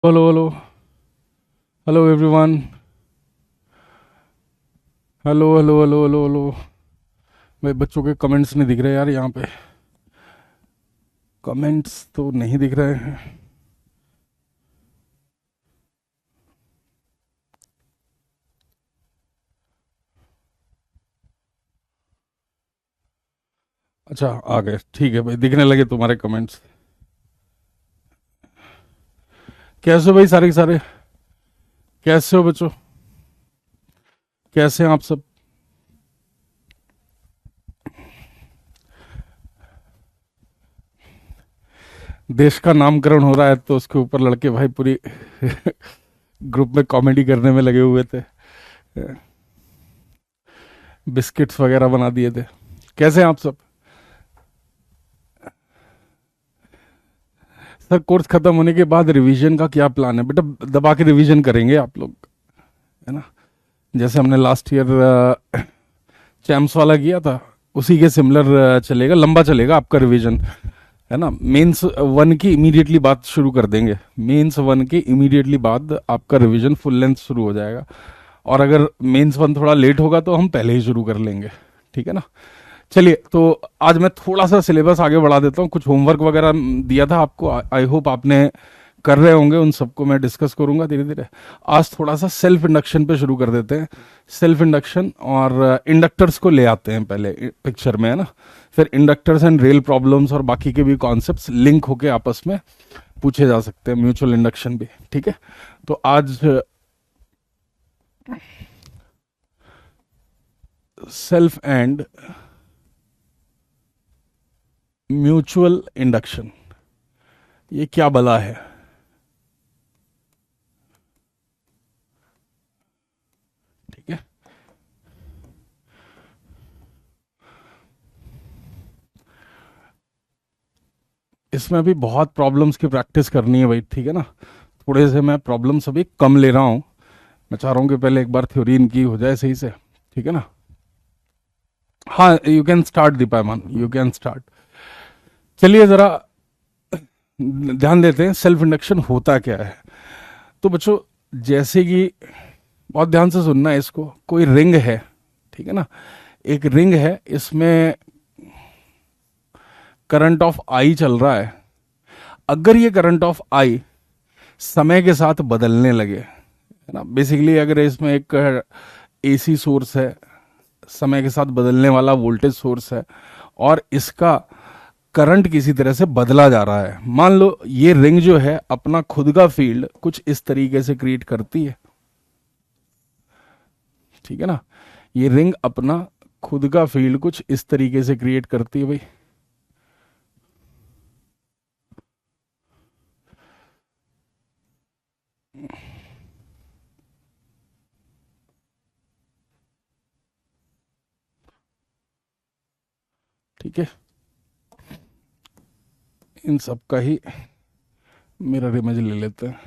Hello hello. Hello everyone. Hello hello hello hello hello. भाई बच्चों के कमेंट्स नहीं दिख रहे यार यहाँ पे। कमेंट्स तो नहीं दिख रहे हैं। अच्छा आ गए, ठीक है भाई, दिखने लगे तुम्हारे कमेंट्स। कैसे हो भाई सारे के सारे? कैसे हो बच्चों? कैसे हैं आप सब? देश का नामकरण हो रहा है तो उसके ऊपर लड़के भाई पूरी ग्रुप में कॉमेडी करने में लगे हुए थे। बिस्किट्स वगैरह बना दिए थे। कैसे हैं आप सब? सर कोर्स खत्म होने के बाद रिवीजन का क्या प्लान है बेटा? दबा के रिवीजन करेंगे आप लोग, है ना? जैसे हमने लास्ट ईयर चैम्प्स वाला किया था, उसी के सिमिलर चलेगा, लंबा चलेगा आपका रिवीजन, है ना? मेंस वन की इमीडिएटली बाद शुरू कर देंगे। मेंस वन के इमीडिएटली बाद आपका रिवीजन फुल लेंथ शुरू हो जाएगा। और अगर मेंस वन थोड़ा लेट होगा तो हम पहले ही शुरू कर लेंगे, ठीक है ना? चलिए, तो आज मैं थोड़ा सा सिलेबस आगे बढ़ा देता हूँ। कुछ होमवर्क वगैरह दिया था आपको, आई होप आपने कर रहे होंगे। उन सबको मैं डिस्कस करूंगा धीरे धीरे। आज थोड़ा सा सेल्फ इंडक्शन पे शुरू कर देते हैं। सेल्फ इंडक्शन और इंडक्टर्स को ले आते हैं पहले पिक्चर में, है ना? फिर इंडक्टर्स एंड रेल प्रॉब्लम्स और बाकी के भी कॉन्सेप्ट्स लिंक होके आपस में पूछे जा सकते हैं, म्यूचुअल इंडक्शन भी, ठीक है? तो आज सेल्फ एंड म्यूचुअल इंडक्शन, ये क्या बला है? ठीक है। इसमें अभी बहुत प्रॉब्लम्स की प्रैक्टिस करनी है भाई, ठीक है ना? थोड़े से मैं प्रॉब्लम्स अभी कम ले रहा हूँ। मैं चाह रहा हूँ कि पहले एक बार थ्योरी इनकी हो जाए सही से, ठीक है ना? हाँ, you can start Dipayman, you can start. चलिए जरा ध्यान देते हैं सेल्फ इंडक्शन होता क्या है। तो बच्चों, जैसे कि बहुत ध्यान से सुनना है इसको। कोई रिंग है, ठीक है ना? एक रिंग है, इसमें करंट ऑफ आई चल रहा है। अगर ये करंट ऑफ आई समय के साथ बदलने लगे, है ना, बेसिकली अगर इसमें एक एसी सोर्स है, समय के साथ बदलने वाला वोल्टेज सोर्स है, और इसका करंट किसी तरह से बदला जा रहा है। मान लो ये रिंग जो है अपना खुद का फील्ड कुछ इस तरीके से क्रिएट करती है, ठीक है ना? ये रिंग अपना खुद का फील्ड कुछ इस तरीके से क्रिएट करती है भाई। ठीक है, इन सब का ही मिरर इमेज ले लेते हैं।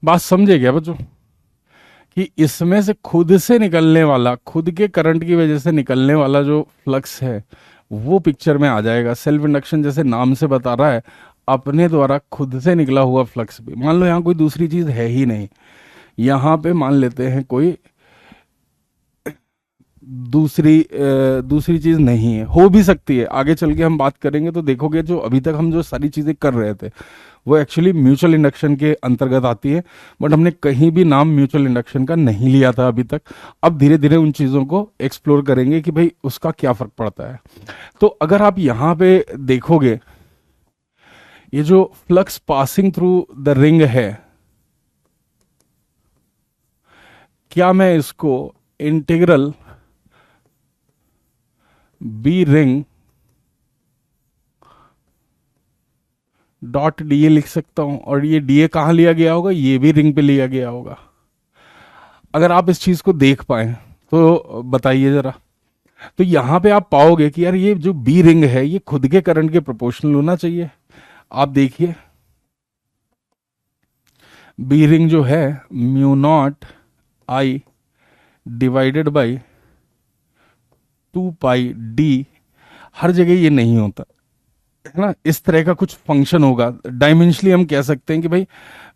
बात समझे क्या बच्चों? कि इसमें से खुद से निकलने वाला, खुद के करंट की वजह से निकलने वाला जो फ्लक्स है वो पिक्चर में आ जाएगा। सेल्फ इंडक्शन जैसे नाम से बता रहा है, अपने द्वारा खुद से निकला हुआ फ्लक्स भी। मान लो यहाँ कोई दूसरी चीज है ही नहीं, यहाँ पे मान लेते हैं कोई दूसरी चीज नहीं है, हो भी सकती है। आगे चल के हम बात करेंगे तो देखोगे जो अभी तक हम जो सारी चीजें कर रहे थे वो एक्चुअली म्यूचुअल इंडक्शन के अंतर्गत आती है, बट हमने कहीं भी नाम म्यूचुअल इंडक्शन का नहीं लिया था अभी तक। अब धीरे धीरे उन चीजों को एक्सप्लोर करेंगे कि भाई उसका क्या फर्क पड़ता है। तो अगर आप यहाँ पे देखोगे, ये जो flux passing through the ring है, क्या मैं इसको integral b ring dot d a लिख सकता हूं? और ये डी ए कहां लिया गया होगा? ये भी रिंग पे लिया गया होगा। अगर आप इस चीज को देख पाए तो बताइए जरा। तो यहां पे आप पाओगे कि यार ये जो बी रिंग है ये खुद के करंट के प्रोपोर्शनल होना चाहिए। आप देखिए, बी रिंग जो है mu naught I divided by 2πd, हर जगह ये नहीं होता है ना। इस तरह का कुछ फंक्शन होगा। डायमेंशनली हम कह सकते हैं कि भाई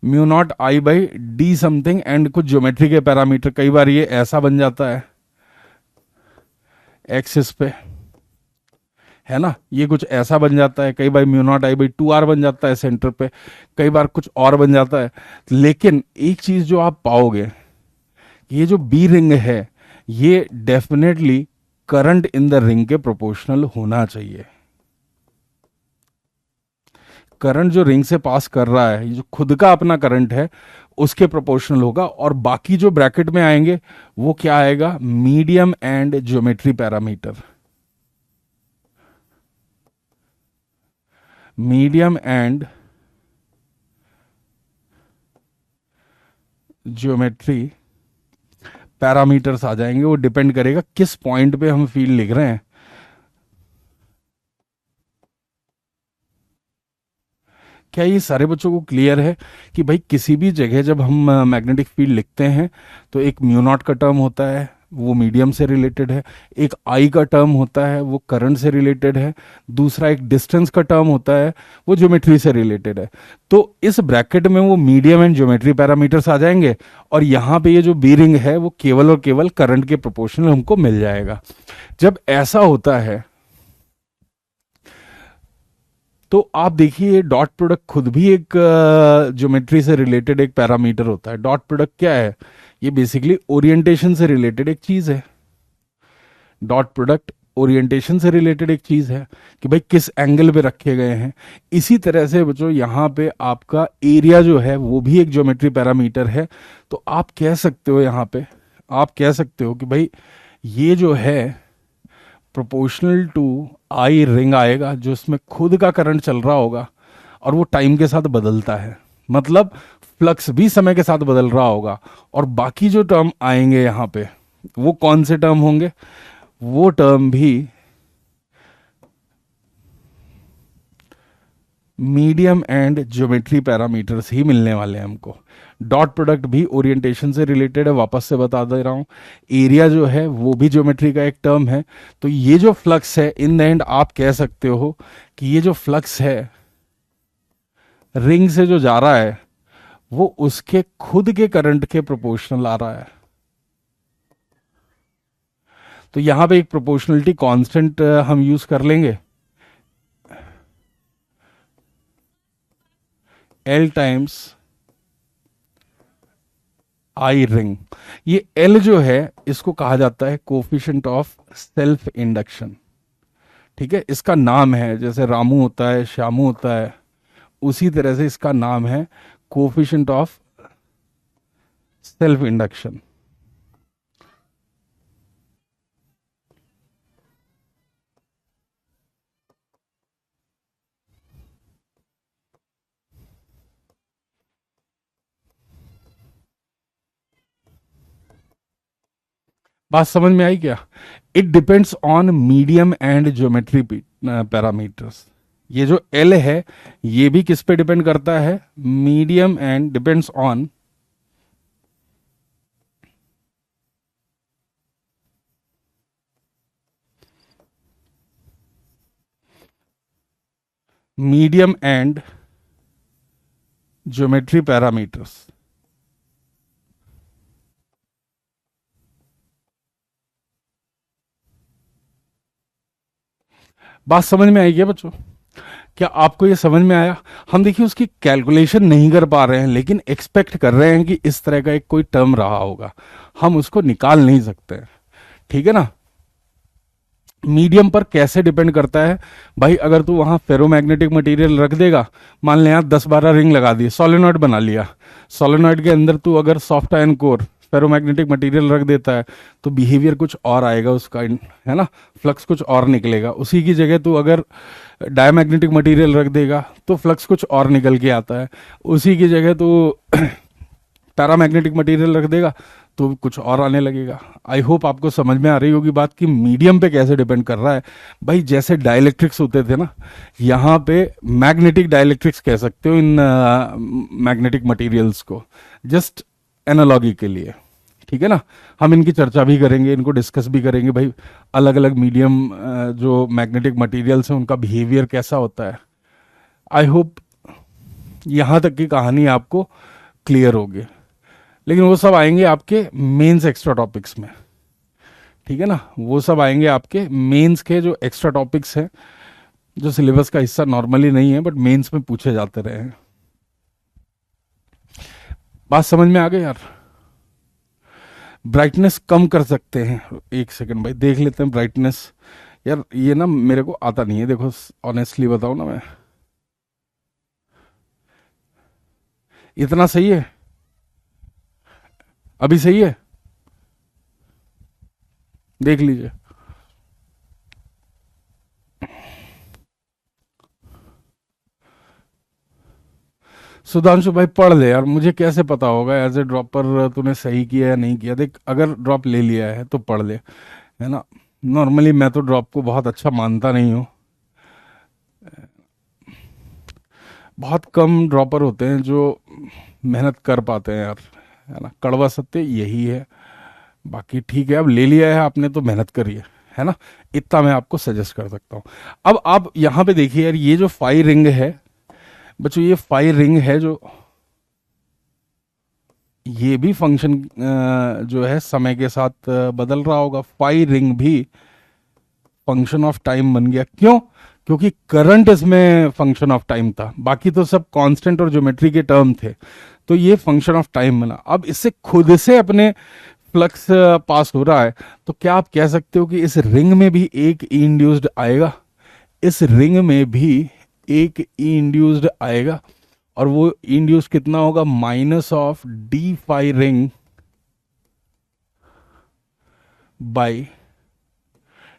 mu naught I by D something, and कुछ ज्योमेट्री के पैरामीटर, कई बार ये ऐसा बन जाता है एक्सिस पे, है ना, ये कुछ ऐसा बन जाता है, कई बार mu naught I by 2r बन जाता है सेंटर पे, कई बार कुछ और बन जाता है। लेकिन एक चीज जो आप पाओगे, ये जो बी रिंग है ये definitely current in the ring के प्रोपोर्शनल होना चाहिए। करंट जो रिंग से पास कर रहा है, ये जो खुद का अपना करंट है उसके प्रोपोर्शनल होगा। और बाकी जो ब्रैकेट में आएंगे वो क्या आएगा, medium and geometry parameter. Medium and geometry parameters आ जाएंगे। वो डिपेंड करेगा किस पॉइंट पे हम फील्ड लिख रहे हैं। क्या ये सारे बच्चों को क्लियर है कि भाई किसी भी जगह जब हम मैग्नेटिक फील्ड लिखते हैं तो एक म्यू नॉट का टर्म होता है, वो मीडियम से रिलेटेड है, एक आई का टर्म होता है वो करंट से रिलेटेड है, दूसरा एक डिस्टेंस का टर्म होता है वो ज्योमेट्री से रिलेटेड है। तो इस ब्रैकेट में वो मीडियम एंड ज्योमेट्री पैरामीटर्स आ जाएंगे, और यहां पे ये जो बी रिंग है वो केवल और केवल करंट के प्रोपोर्शनल हमको मिल जाएगा। जब ऐसा होता है तो आप देखिए डॉट प्रोडक्ट खुद भी एक ज्योमेट्री से रिलेटेड एक पैरामीटर होता है। डॉट प्रोडक्ट क्या है, ये बेसिकली ओरिएंटेशन से रिलेटेड एक चीज है। डॉट प्रोडक्ट ओरिएंटेशन से रिलेटेड एक चीज है कि भाई किस एंगल पे रखे गए हैं। इसी तरह से बच्चों यहाँ पे आपका एरिया जो है वो भी एक ज्योमेट्री पैरामीटर है। तो आप कह सकते हो, यहाँ पे आप कह सकते हो कि भाई ये जो है प्रोपोर्शनल टू आई रिंग आएगा, जो इसमें खुद का करंट चल रहा होगा और वो टाइम के साथ बदलता है, मतलब फ्लक्स भी समय के साथ बदल रहा होगा। और बाकी जो टर्म आएंगे यहाँ पे वो कौन से टर्म होंगे, वो टर्म भी मीडियम एंड ज्योमेट्री पैरामीटर्स ही मिलने वाले हैं हमको। डॉट प्रोडक्ट भी ओरिएंटेशन से रिलेटेड है, वापस से बता दे रहा हूं। एरिया जो है वो भी ज्योमेट्री का एक टर्म है। तो ये जो फ्लक्स है इन द एंड आप कह सकते हो कि ये जो फ्लक्स है रिंग से जो जा रहा है वो उसके खुद के करंट के प्रोपोर्शनल आ रहा है। तो यहां पे एक प्रोपोर्शनलिटी कांस्टेंट हम यूज कर लेंगे, L टाइम्स आई रिंग। ये L जो है इसको कहा जाता है कोफिशिएंट ऑफ सेल्फ इंडक्शन। ठीक है, इसका नाम है, जैसे रामू होता है, श्यामू होता है, उसी तरह से इसका नाम है कोफिशिएंट ऑफ सेल्फ इंडक्शन। बात समझ में आई क्या? It depends on medium and geometry parameters. ये जो L है ये भी किस पे डिपेंड करता है, medium and depends on medium and geometry parameters. बात समझ में आई क्या बच्चों? क्या आपको ये समझ में आया? हम देखिए उसकी कैलकुलेशन नहीं कर पा रहे हैं, लेकिन एक्सपेक्ट कर रहे हैं कि इस तरह का एक कोई टर्म रहा होगा, हम उसको निकाल नहीं सकते। ठीक है ना? मीडियम पर कैसे डिपेंड करता है भाई, अगर तू वहां फेरोमैग्नेटिक मटेरियल रख देगा, मान ले यहाँ 10-12 रिंग लगा दिए, सोलेनॉइड बना लिया, सोलेनॉइड के अंदर तू अगर soft iron core ferromagnetic material रख देता है तो बिहेवियर कुछ और आएगा उसका, है ना, फ्लक्स कुछ और निकलेगा। उसी की जगह तू अगर डायमैग्नेटिक मटेरियल रख देगा तो फ्लक्स कुछ और निकल के आता है। उसी की जगह तू पैरामैग्नेटिक मटेरियल रख देगा तो कुछ और आने लगेगा। आई होप आपको समझ में आ रही होगी बात कि मीडियम पे कैसे डिपेंड कर रहा है। भाई जैसे डाइलेक्ट्रिक्स होते थे ना, यहाँ पे मैग्नेटिक डाइलेक्ट्रिक्स कह सकते हो इन मैग्नेटिक मटेरियल्स को, जस्ट एनालॉजी के लिए। ठीक है ना। हम इनकी चर्चा भी करेंगे, इनको डिस्कस भी करेंगे भाई, अलग अलग मीडियम जो मैग्नेटिक मटेरियल्स हैं उनका बिहेवियर कैसा होता है। आई होप यहाँ तक की कहानी आपको क्लियर होगी, लेकिन वो सब आएंगे आपके मेंस एक्स्ट्रा टॉपिक्स में, ठीक है ना। वो सब आएंगे आपके मेंस के जो एक्स्ट्रा टॉपिक्स हैं, जो सिलेबस का हिस्सा नॉर्मली नहीं है बट मेंस में पूछे जाते रहे हैं। बात समझ में आ गई यार। ब्राइटनेस कम कर सकते हैं, एक सेकंड भाई देख लेते हैं ब्राइटनेस। यार ये ना मेरे को आता नहीं है, देखो ऑनेस्टली बताऊं ना मैं, इतना सही है, अभी सही है, देख लीजिए। सुधांशु भाई पढ़ ले यार, मुझे कैसे पता होगा एज ए ड्रॉपर तूने सही किया या नहीं किया। देख अगर ड्रॉप ले लिया है तो पढ़ ले, है ना। नॉर्मली मैं तो ड्रॉप को बहुत अच्छा मानता नहीं हूँ, बहुत कम ड्रॉपर होते हैं जो मेहनत कर पाते हैं यार, है ना। कड़वा सत्य यही है। बाकी ठीक है, अब ले लिया है आपने तो मेहनत करिए, है ना। इतना मैं आपको सजेस्ट कर सकता हूँ। अब आप यहाँ पे देखिए यार, ये जो फाई रिंग है बच्चों, ये फाई रिंग है जो, ये भी फंक्शन जो है समय के साथ बदल रहा होगा। फाई रिंग भी फंक्शन ऑफ टाइम बन गया, क्यों? क्योंकि करंट इसमें फंक्शन ऑफ टाइम था, बाकी तो सब कांस्टेंट और ज्योमेट्री के टर्म थे, तो ये फंक्शन ऑफ टाइम बना। अब इससे खुद से अपने फ्लक्स पास हो रहा है, तो क्या आप कह सकते हो कि इस रिंग में भी एक ई इंड्यूस्ड आएगा, इस रिंग में भी एक ई इंड्यूस्ड आएगा, और वो इंड्यूस कितना होगा? Minus of d phi ring by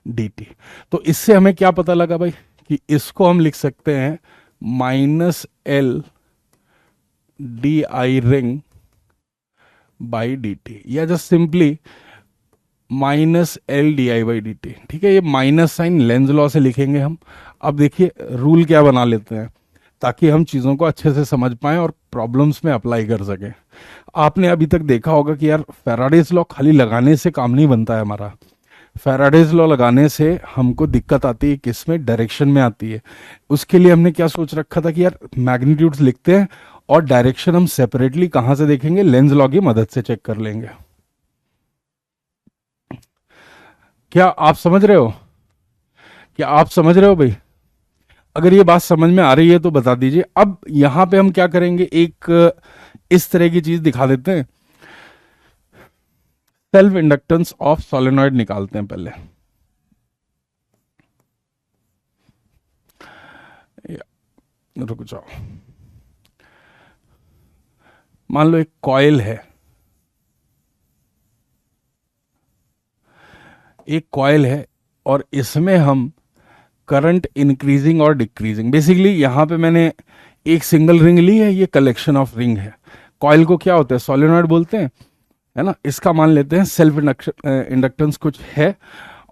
D t. तो इससे हमें क्या पता लगा भाई कि इसको हम लिख सकते हैं minus L D I ring by D T, या just simply minus L D I by D T. ठीक है, ये माइनस साइन लेंज लॉ से लिखेंगे हम। अब देखिए रूल क्या बना लेते हैं ताकि हम चीज़ों को अच्छे से समझ पाएं और प्रॉब्लम्स में अप्लाई कर सकें। आपने अभी तक देखा होगा कि यार फैराडेज लॉ खाली लगाने से काम नहीं बनता है हमारा। फैराडेज लॉ लगाने से हमको दिक्कत आती है, किसमें? डायरेक्शन में आती है। उसके लिए हमने क्या सोच रखा था कि यार मैग्नीट्यूड्स लिखते हैं और डायरेक्शन हम सेपरेटली कहां से देखेंगे? लेंस लॉ की मदद से चेक कर लेंगे। क्या आप समझ रहे हो? क्या आप समझ रहे हो भाई? अगर ये बात समझ में आ रही है तो बता दीजिए। अब यहां पे हम क्या करेंगे, एक इस तरह की चीज दिखा देते हैं। सेल्फ इंडक्टेंस ऑफ सोलेनॉइड निकालते हैं पहले। रुक जाओ, मान लो एक कॉइल है, एक कॉइल है और इसमें हम करंट इंक्रीजिंग और डिक्रीजिंग, बेसिकली यहां पे मैंने एक सिंगल रिंग ली है, ये कलेक्शन ऑफ रिंग है। कॉइल को क्या होता है? सोलेनॉइड बोलते हैं, है ना। इसका मान लेते हैं सेल्फ इंडक्टेंस कुछ है,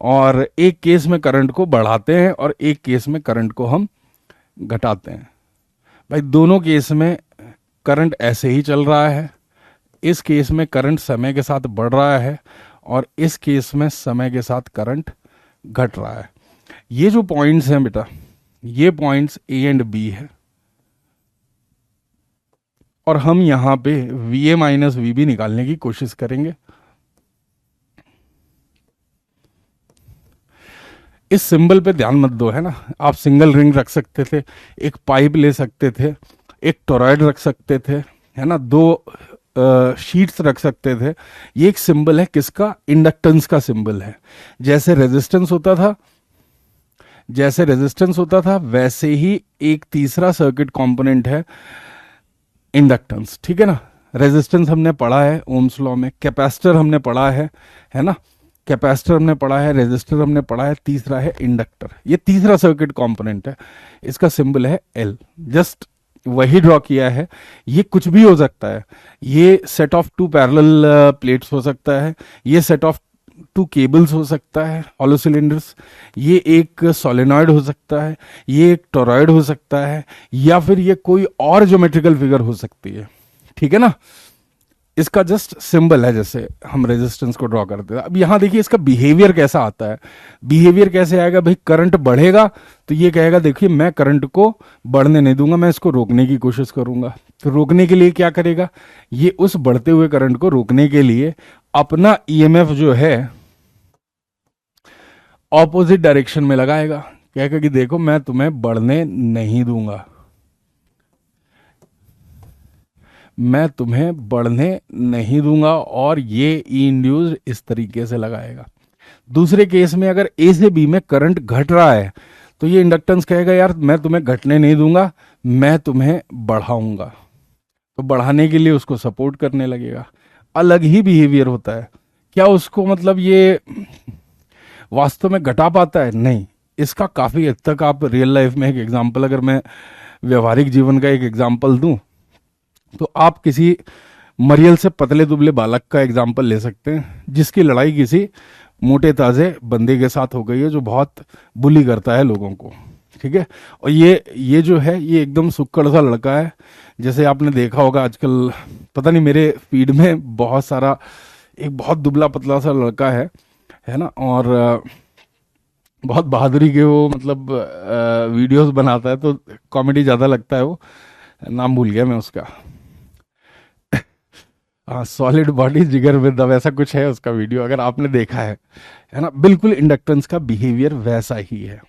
और एक केस में करंट को बढ़ाते हैं और एक केस में करंट को हम घटाते हैं। भाई दोनों केस में करंट ऐसे ही चल रहा है। इस केस में करंट समय के साथ बढ़ रहा है और इस केस में समय के साथ करंट घट रहा है। ये जो पॉइंट्स हैं बेटा, ये पॉइंट्स ए एंड बी है, और हम यहां पे v a minus v b निकालने की कोशिश करेंगे। इस सिंबल पे ध्यान मत दो, है ना। आप सिंगल रिंग रख सकते थे, एक पाइप ले सकते थे, एक टोरॉइड रख सकते थे, है ना, दो शीट्स रख सकते थे। ये एक सिंबल है किसका? इंडक्टेंस का सिंबल है। जैसे रेजिस्टेंस होता था, जैसे रेजिस्टेंस होता था वैसे ही एक तीसरा सर्किट कंपोनेंट है इंडक्टेंस। ठीक है ना। रेजिस्टेंस हमने पढ़ा है ओम्स लॉ में, कैपेसिटर हमने पढ़ा है ना, कैपेसिटर हमने पढ़ा है, रेजिस्टर हमने पढ़ा है, तीसरा है इंडक्टर। ये तीसरा सर्किट कंपोनेंट है, इसका सिंबल है एल। जस्ट वही ड्रॉ किया है। ये कुछ भी हो सकता है, ये set of two parallel plates हो सकता है, ये सेट ऑफ टू केबल्स हो सकता है, हॉलो सिलेंडर्स, ये एक सोलेनॉइड हो सकता है, ये एक टोरॉइड हो सकता है, या फिर ये कोई और ज्योमेट्रिकल फिगर हो सकती है। ठीक है ना। इसका जस्ट सिंबल है, जैसे हम रेजिस्टेंस को ड्रॉ करते हैं। अब यहां देखिए इसका बिहेवियर कैसा आता है। बिहेवियर कैसे आएगा भाई, करंट बढ़ेगा तो ये कहेगा देखिए मैं करंट को बढ़ने नहीं दूंगा, मैं इसको रोकने की कोशिश करूंगा। तो रोकने के लिए क्या करेगा, ये उस बढ़ते हुए करंट को रोकने के लिए अपना ईएमएफ जो है ऑपोजिट डायरेक्शन में लगाएगा। कहेगा कि देखो मैं तुम्हें बढ़ने नहीं दूंगा, मैं तुम्हें बढ़ने नहीं दूंगा, और ये ई इंड्यूस्ड इस तरीके से लगाएगा। दूसरे केस में अगर ए से बी में करंट घट रहा है तो ये इंडक्टेंस कहेगा यार मैं तुम्हें घटने नहीं दूंगा, मैं तुम्हें बढ़ाऊंगा। तो बढ़ाने के लिए उसको सपोर्ट करने लगेगा। अलग ही बिहेवियर होता है। क्या उसको मतलब ये वास्तव में घटा पाता है? नहीं। इसका काफी हद तक आप रियल लाइफ में एक एग्जांपल, अगर मैं व्यवहारिक जीवन का एक एग्जांपल दूं तो आप किसी मरियल से पतले दुबले बालक का एग्जाम्पल ले सकते हैं जिसकी लड़ाई किसी मोटे ताजे बंदे के साथ हो गई है जो बहुत बुली करता है लोगों को, ठीक है। और ये जो है ये एकदम सुक्कड़ सा लड़का है। जैसे आपने देखा होगा आजकल, पता नहीं मेरे फीड में बहुत सारा एक बहुत दुबला पतला सा लड़का है ना, और बहुत बहादुरी के वो मतलब वीडियोस बनाता है, तो कॉमेडी ज़्यादा लगता है। वो नाम भूल गया मैं उसका, हाँ सॉलिड बॉडी जिगर विद दम, ऐसा कुछ है उसका वीडियो, अगर आपने देखा है ना। बिल्कुल इंडक्टेंस का बिहेवियर वैसा ही है।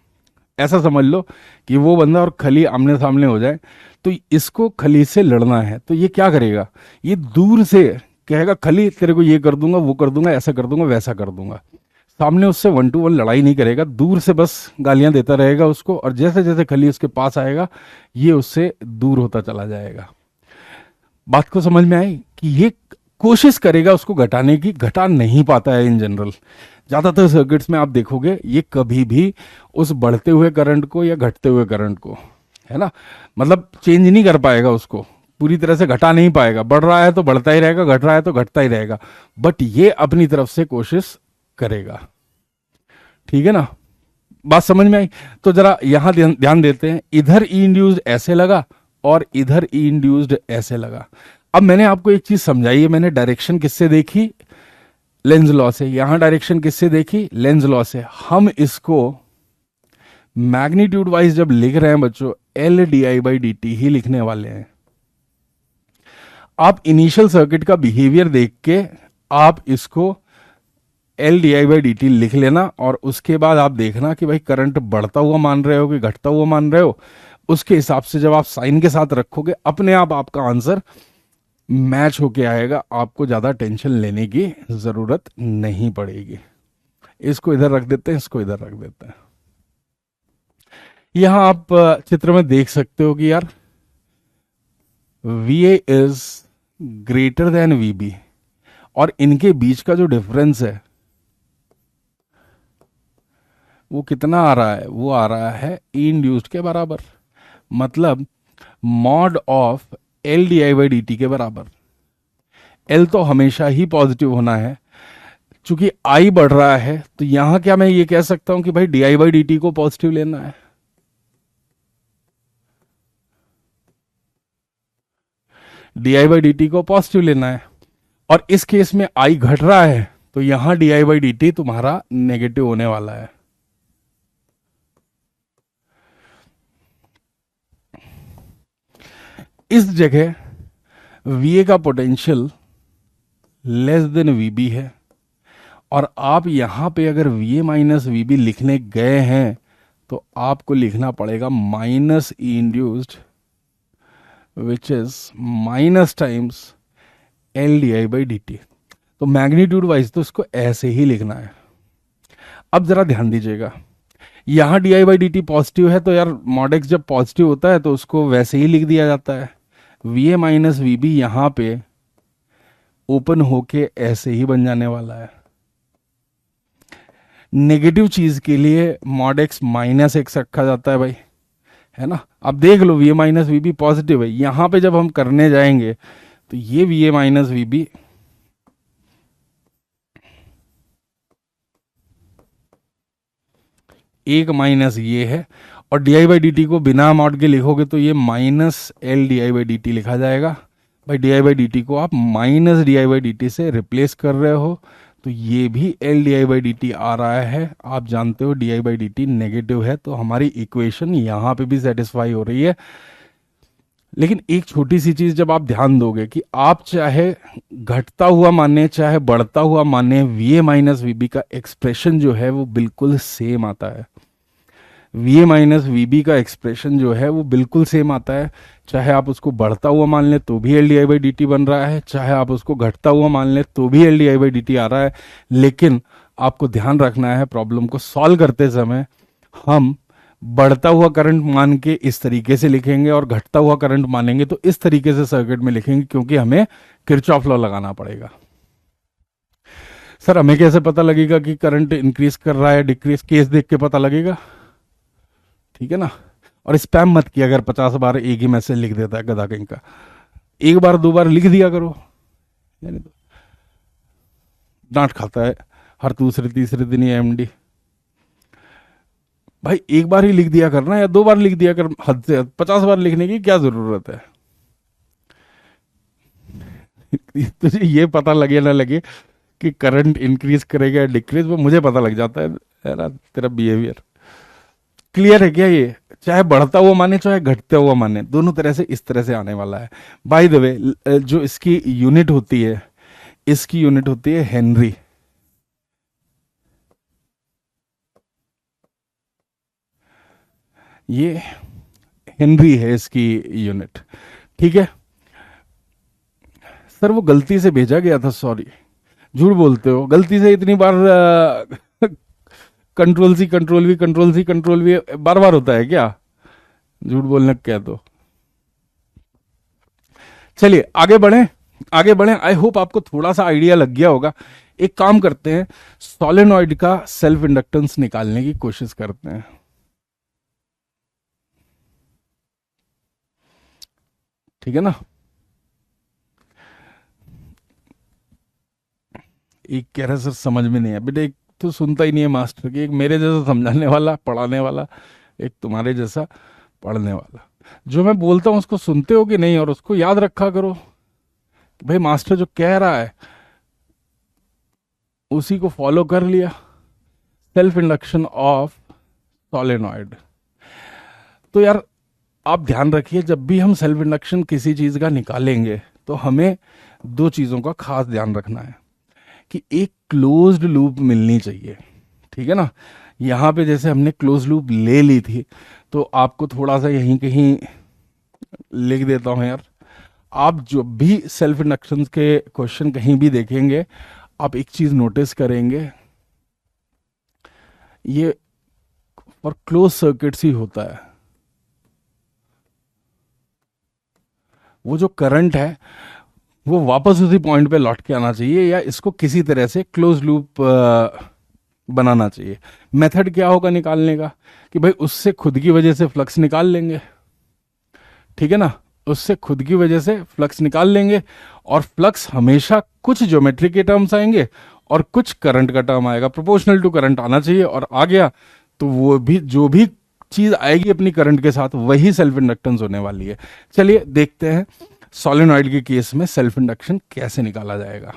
ऐसा समझ लो कि वो बंदा और खली आमने सामने हो जाए, तो इसको खली से लड़ना है तो ये क्या करेगा, ये दूर से कहेगा खली तेरे को ये कर दूंगा, वो कर दूंगा, ऐसा कर दूंगा, वैसा कर दूंगा। सामने उससे 1 to 1 लड़ाई नहीं करेगा, दूर से बस गालियां देता रहेगा उसको, और जैसे जैसे खली उसके पास आएगा ये उससे दूर होता चला जाएगा। बात को समझ में आई कि ये कोशिश करेगा उसको घटाने की, घटा नहीं पाता है इन जनरल। ज्यादातर सर्किट्स में आप देखोगे ये कभी भी उस बढ़ते हुए करंट को या घटते हुए करंट को, है ना, मतलब चेंज नहीं कर पाएगा, उसको पूरी तरह से घटा नहीं पाएगा। बढ़ रहा है तो बढ़ता ही रहेगा, घट रहा है तो घटता ही रहेगा, बट ये अपनी तरफ से कोशिश करेगा। ठीक है ना, बात समझ में आई? तो जरा यहां ध्यान देते हैं, इधर ई इंड्यूस्ड ऐसे लगा और इधर ई इंड्यूस्ड ऐसे लगा। अब मैंने आपको एक चीज समझाई है, मैंने डायरेक्शन किससे देखी, लेंज लॉ से। यहां डायरेक्शन किससे देखी, लेंज लॉ से। हम इसको मैग्नीट्यूड वाइज जब लिख रहे हैं बच्चों, L D I by D T ही लिखने वाले हैं। आप इनिशियल सर्किट का बिहेवियर देख के आप इसको L D I by D T लिख लेना, और उसके बाद आप देखना कि भाई करंट बढ़ता हुआ मान रहे हो कि घटता हुआ मान रहे हो। उसके हिसाब से जब आप साइन के साथ रखोगे, अपने आप आपका आंसर मैच होके आएगा, आपको ज्यादा टेंशन लेने की जरूरत नहीं पड़ेगी। इसको इधर रख देते हैं, इसको इधर रख देते हैं। यहां आप चित्र में देख सकते हो कि यार VA is greater than VB, और इनके बीच का जो डिफरेंस है वो कितना आ रहा है, वो आ रहा है ई इंड्यूस्ड के बराबर, मतलब mod of L D I by D T के बराबर। एल तो हमेशा ही पॉजिटिव होना है, चूंकि आई बढ़ रहा है तो यहां क्या मैं ये कह सकता हूं कि भाई D I by D T को पॉजिटिव लेना है। D I by D T को पॉजिटिव लेना है, और इस केस में आई घट रहा है तो यहां D I by D T तुम्हारा नेगेटिव होने वाला है। इस जगह VA का पोटेंशियल लेस देन VB है, और आप यहां पे अगर VA माइनस VB लिखने गए हैं तो आपको लिखना पड़ेगा minus E induced which is minus times L D I by D t. तो मैग्नीट्यूड वाइज तो इसको ऐसे ही लिखना है। अब जरा ध्यान दीजिएगा, यहां D I by D T positive है तो यार मॉड एक्स जब पॉजिटिव होता है तो उसको वैसे ही लिख दिया जाता है। VA माइनस VB यहां पे ओपन होके ऐसे ही बन जाने वाला है। नेगेटिव चीज के लिए मॉड एक्स माइनस एक्स रखा जाता है भाई, है ना। अब देख लो VA माइनस VB पॉजिटिव है, यहां पे जब हम करने जाएंगे तो ये VA माइनस VB एक माइनस ये है, और D I by D T को बिना मॉड के लिखोगे तो ये minus L D I by D T लिखा जाएगा, भाई D I by D T को आप minus D I by D T से रिप्लेस कर रहे हो, तो ये भी L D I by D T आ रहा है। आप जानते हो D I by D T negative है, तो हमारी इक्वेशन यहाँ पे भी सेटिस्फाई हो रही है। लेकिन एक छोटी सी चीज जब आप ध्यान दोगे कि आप चाहे घटता हुआ माने चाहे बढ़ता हुआ माने, v a minus v b का एक्सप्रेशन जो है वो बिल्कुल सेम आता है। V a minus v b का एक्सप्रेशन जो है वो बिल्कुल सेम आता है, चाहे आप उसको बढ़ता हुआ मान लें तो भी L D I by D T बन रहा है, चाहे आप उसको घटता हुआ मान लें तो भी L D I by D T आ रहा है। लेकिन आपको ध्यान रखना है, प्रॉब्लम को सॉल्व करते समय हम बढ़ता हुआ करंट मान के इस तरीके से लिखेंगे और घटता हुआ करंट मानेंगे तो इस तरीके से सर्किट में लिखेंगे, क्योंकि हमें किरचॉफ लॉ लगाना पड़ेगा। सर हमें कैसे पता लगेगा कि करंट इंक्रीज कर रहा है डिक्रीज? केस देख के पता लगेगा, ठीक है ना। और स्पैम मत किया, अगर 50 बार एक ही मैसेज लिख देता है गधा कहीं का, एक बार दो बार लिख दिया करो, यानी तो डांट खाता है हर दूसरे तीसरे दिन ये एमडी। भाई एक बार ही लिख दिया करना या दो बार लिख दिया कर, हद से हद 50 बार लिखने की क्या जरूरत है? तुझे ये पता लगे ना लगे कि करंट इंक्रीज करेगा या डिक्रीज, वो मुझे पता लग जाता है ना तेरा बिहेवियर। क्लियर है क्या? ये चाहे बढ़ता हुआ माने चाहे घटता हुआ माने, दोनों तरह से इस तरह से आने वाला है। बाय द वे जो इसकी यूनिट होती है, इसकी यूनिट होती है हेनरी। ये हेनरी है इसकी यूनिट, ठीक है। सर वो गलती से भेजा गया था, सॉरी। झूठ बोलते हो, गलती से इतनी बार control C control V control C control V बार बार होता है क्या? झूठ बोलने क्या? तो चलिए आगे बढ़ें, आगे बढ़ें। आई होप आपको थोड़ा सा आइडिया लग गया होगा। एक काम करते हैं, सोलेनॉइड का सेल्फ इंडक्टेंस निकालने की कोशिश करते हैं, ठीक है ना। एक कह रहा सर समझ में नहीं है बेटे, एक तो सुनता ही नहीं है मास्टर की, एक मेरे जैसा समझाने वाला पढ़ाने वाला, एक तुम्हारे जैसा पढ़ने वाला। जो मैं बोलता हूं उसको सुनते हो कि नहीं, और उसको याद रखा करो कि भाई मास्टर जो कह रहा है उसी को फॉलो कर लिया। Self induction of solenoid. तो यार आप ध्यान रखिए, जब भी हम सेल्फ इंडक्शन किसी चीज का निकालेंगे तो हमें दो चीजों का खास ध्यान रखना है कि एक क्लोज्ड लूप मिलनी चाहिए, ठीक है ना। यहां पे जैसे हमने क्लोज लूप ले ली थी, तो आपको थोड़ा सा यहीं कहीं लिख देता हूं यार। आप जो भी सेल्फ इंडक्शन के क्वेश्चन कहीं भी देखेंगे, आप एक चीज नोटिस करेंगे, ये फॉर क्लोज सर्किट्स ही होता है। वो जो करंट है वो वापस उसी पॉइंट पे लौट के आना चाहिए, या इसको किसी तरह से क्लोज लूप बनाना चाहिए। मेथड क्या होगा निकालने का कि भाई उससे खुद की वजह से फ्लक्स निकाल लेंगे, ठीक है ना। उससे खुद की वजह से फ्लक्स निकाल लेंगे, और फ्लक्स हमेशा कुछ ज्योमेट्री के टर्म्स आएंगे और कुछ करंट का टर्म आएगा, प्रोपोर्शनल टू करंट आना चाहिए। और आ गया तो वो भी जो भी चीज आएगी अपनी करंट के साथ वही सेल्फ इंडक्टेंस होने वाली है। चलिए देखते हैं सोलेनॉइड के केस में सेल्फ इंडक्शन कैसे निकाला जाएगा।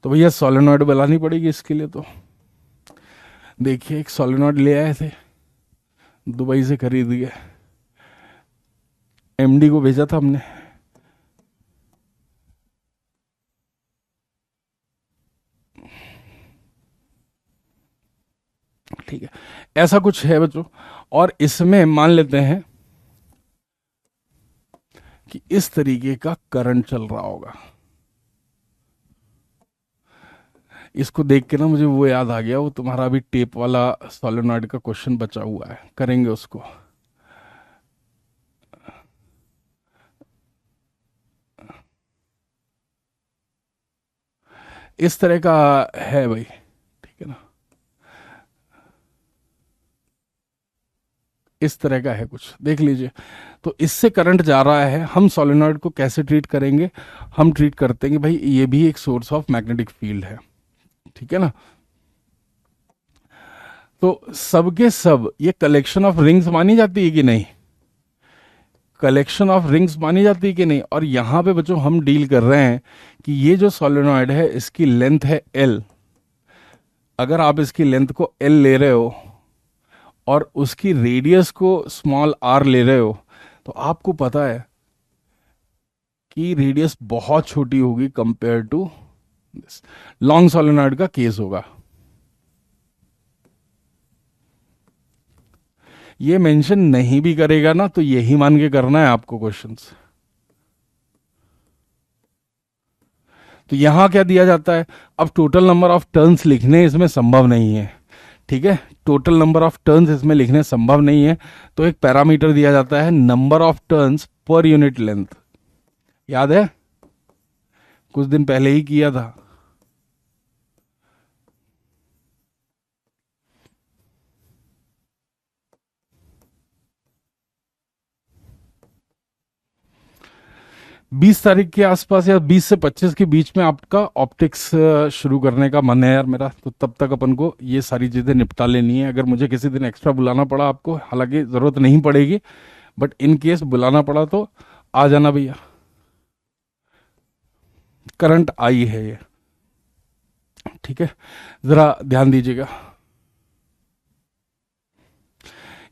तो भैया सोलेनॉइड बनानी पड़ेगी इसके लिए। तो देखिए एक सोलेनॉइड ले आए थे, दुबई से खरीद के, एमडी को भेजा था हमने। ठीक है, ऐसा कुछ है बच्चों। और इसमें मान लेते हैं कि इस तरीके का करंट चल रहा होगा। इसको देख के ना मुझे वो याद आ गया, वो तुम्हारा अभी टेप वाला सोलेनॉइड का क्वेश्चन बचा हुआ है, करेंगे उसको। इस तरह का है भाई, ठीक है ना, इस तरह का है कुछ, देख लीजिए। तो इससे करंट जा रहा है। हम सोलेनॉइड को कैसे ट्रीट करेंगे? हम ट्रीट करते हैं कि भाई ये भी एक सोर्स ऑफ मैग्नेटिक फील्ड है, ठीक है ना। तो सबके सब ये कलेक्शन ऑफ रिंग्स मानी जाती है कि नहीं? कलेक्शन ऑफ रिंग्स मानी जाती है कि नहीं। और यहां पे बच्चों हम डील कर रहे हैं कि ये जो सोलेनॉइड है इसकी लेंथ है एल। अगर आप इसकी लेंथ को एल ले रहे हो और उसकी रेडियस को स्मॉल आर ले रहे हो, तो आपको पता है कि रेडियस बहुत छोटी होगी compare to this. Long solenoid का केस होगा। ये मेंशन नहीं भी करेगा ना तो यही मान के करना है आपको क्वेश्चंस। तो यहां क्या दिया जाता है, अब टोटल नंबर ऑफ टर्न्स लिखने इसमें संभव नहीं है, ठीक है। टोटल नंबर ऑफ टर्न्स इसमें लिखने संभव नहीं है, तो एक पैरामीटर दिया जाता है number of turns per unit length. याद है, कुछ दिन पहले ही किया था। बीस तारीख के आसपास या 20 से 25 के बीच में आपका ऑप्टिक्स शुरू करने का मन है यार मेरा। तो तब तक अपन को ये सारी चीज़ें निपटा लेनी है। अगर मुझे किसी दिन एक्स्ट्रा बुलाना पड़ा आपको, हालांकि ज़रूरत नहीं पड़ेगी, बट इन केस बुलाना पड़ा तो आ जाना भैया। करंट आई है ये, ठीक है, ज़रा ध्यान दीजिएगा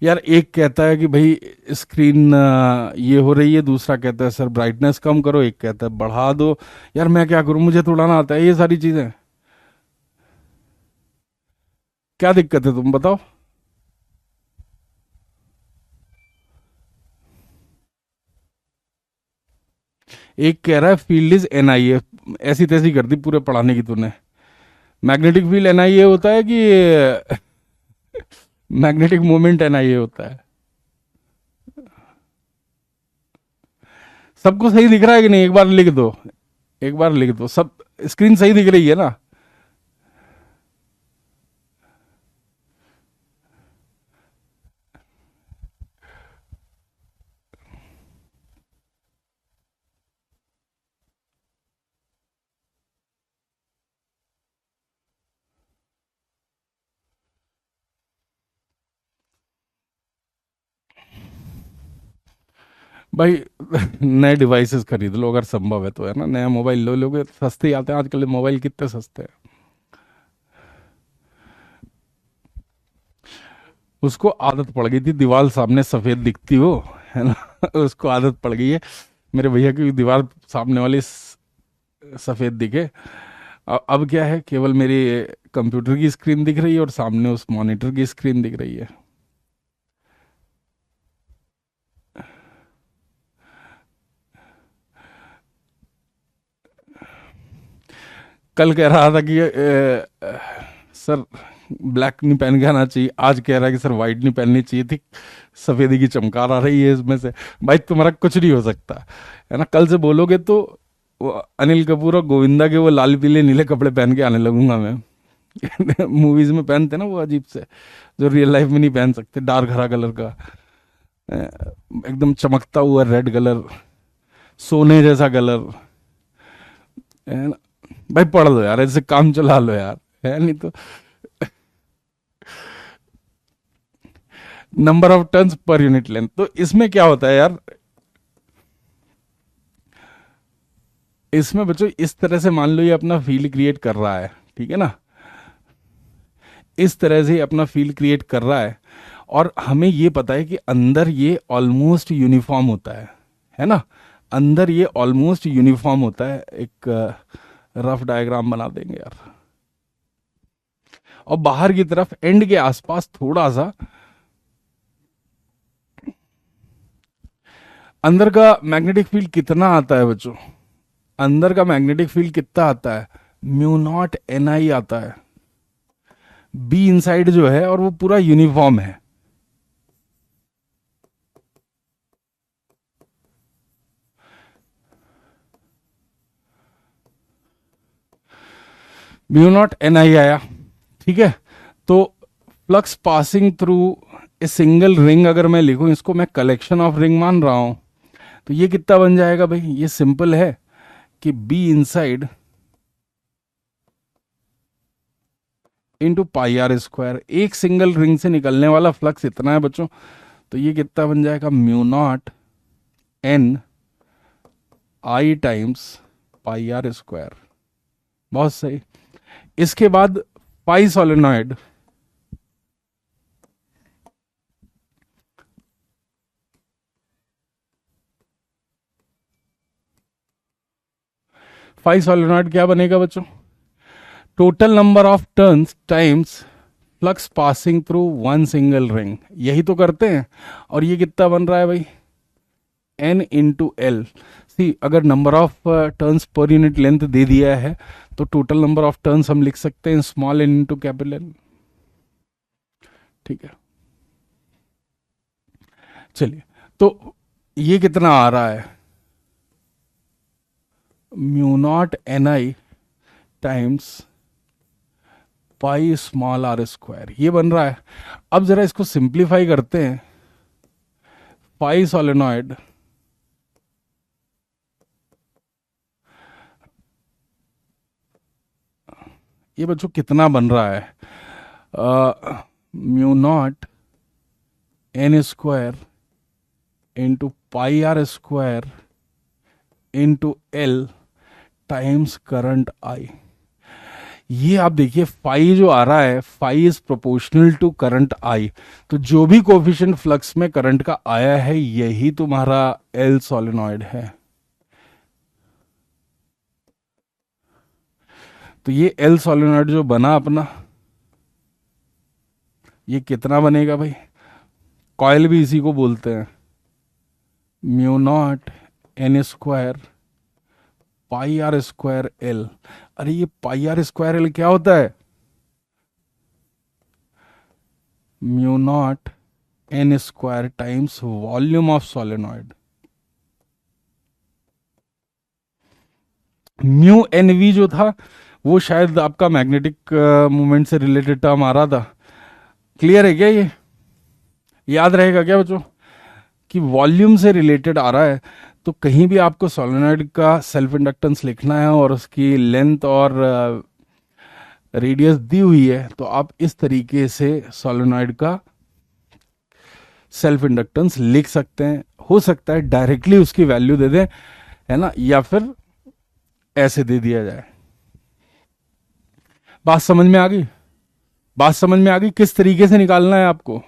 यार। एक कहता है कि भाई स्क्रीन ये हो रही है, दूसरा कहता है सर ब्राइटनेस कम करो, एक कहता है बढ़ा दो। यार मैं क्या करूं, मुझे थोड़ा ना आता है ये सारी चीजें। क्या दिक्कत है तुम बताओ। एक कह रहा है फील्ड इज एनआईए, ऐसी तैसी कर दी पूरे पढ़ाने की तूने। मैग्नेटिक फील्ड एनआईए होता है कि मैग्नेटिक मोमेंट एनआईए होता है? सबको सही दिख रहा है कि नहीं, एक बार लिख दो, एक बार लिख दो। सब स्क्रीन सही दिख रही है ना? भाई नए डिवाइसेस खरीद लो अगर संभव है तो, है ना। नया मोबाइल लो, लोगे सस्ते ही आते हैं आजकल मोबाइल, कितने सस्ते हैं। उसको आदत पड़ गई थी दीवार सामने सफेद दिखती हो, है ना। उसको आदत पड़ गई है मेरे भैया की दीवार सामने वाली सफेद दिखे। अब क्या है, केवल मेरी कंप्यूटर की स्क्रीन दिख रही है और सामने उस मॉनिटर की स्क्रीन दिख रही है। कल कह रहा था कि सर ब्लैक नहीं पहन के आना चाहिए, आज कह रहा है कि सर वाइट नहीं पहननी चाहिए थी, सफेदी की चमकार आ रही है इसमें से। भाई तुम्हारा कुछ नहीं हो सकता, है ना। कल से बोलोगे तो वो अनिल कपूर और गोविंदा के वो लाल पीले नीले कपड़े पहन के आने लगूंगा मैं। मूवीज में पहनते ना वो अजीब से, जो रियल लाइफ में नहीं पहन सकते, डार्क हरा कलर का, एकदम चमकता हुआ रेड कलर, सोने जैसा कलर, है ना। भाई पढ़ लो यार, ऐसे काम चला लो यार, है नहीं तो। Number of turns per unit length, तो इसमें क्या होता है यार, इसमें बच्चों इस तरह से मान लो ये अपना फील्ड क्रिएट कर रहा है, ठीक है ना। इस तरह से अपना फील्ड क्रिएट कर रहा है और हमें ये पता है कि अंदर ये ऑलमोस्ट यूनिफॉर्म होता है ना। अंदर ये ऑलमोस्ट यूनिफॉर्म होता है। एक रफ डायग्राम बना देंगे यार। और बाहर की तरफ एंड के आसपास थोड़ा सा, अंदर का मैग्नेटिक फील्ड कितना आता है बच्चों, अंदर का मैग्नेटिक फील्ड कितना आता है, म्यू नॉट एन आई आता है। बी इनसाइड जो है और वो पूरा यूनिफॉर्म है। म्यू नॉट एन आई आया, ठीक है। तो flux passing through a single ring, अगर मैं लिखूं इसको, मैं कलेक्शन ऑफ रिंग मान रहा हूं, तो ये कितना बन जाएगा भाई, ये सिंपल है कि b inside into pi r square. एक सिंगल रिंग से निकलने वाला फ्लक्स इतना है बच्चों, तो ये कितना बन जाएगा, mu naught n i times pi r square. बहुत सही। इसके बाद पाई सोलेनॉइड, पाई सोलेनॉइड क्या बनेगा बच्चों? Total number of turns times flux passing through one single ring. यही तो करते हैं। और ये कितना बन रहा है भाई? N into L. सी, अगर number of turns per unit length दे दिया है तो टोटल नंबर ऑफ टर्न्स हम लिख सकते हैं small n into capital n. ठीक है, चलिए। तो ये कितना आ रहा है? Mu naught n i times pi small r square, ये बन रहा है। अब जरा इसको सिंप्लीफाई करते हैं। पाई सोलेनॉइड ये बच्चों कितना बन रहा है? Mu naught n square into pi r square into l times current i. ये आप देखिए, फाई जो आ रहा है, phi is proportional to current i. तो जो भी कोफिशिएंट फ्लक्स में करंट का आया है, यही तुम्हारा एल सोलेनॉइड है। तो ये एल सोलेनॉइड जो बना अपना, ये कितना बनेगा भाई? कॉइल भी इसी को बोलते हैं। Mu naught n square pi r square l. अरे ये पाई आर स्क्वायर एल क्या होता है? Mu naught n square times volume of solenoid. Mu n v जो था वो शायद आपका मैग्नेटिक मोमेंट से रिलेटेड टर्म आ रहा था। क्लियर है क्या? ये याद रहेगा क्या बच्चों कि वॉल्यूम से रिलेटेड आ रहा है? तो कहीं भी आपको सोलेनॉइड का सेल्फ इंडक्टेंस लिखना है और उसकी लेंथ और रेडियस दी हुई है, तो आप इस तरीके से सोलेनॉइड का सेल्फ इंडक्टेंस लिख सकते हैं। हो सकता है डायरेक्टली उसकी वैल्यू दे दें, है ना, या फिर ऐसे दे दिया जाए। बात समझ में आ गई? बात समझ में आ गई किस तरीके से निकालना है आपको?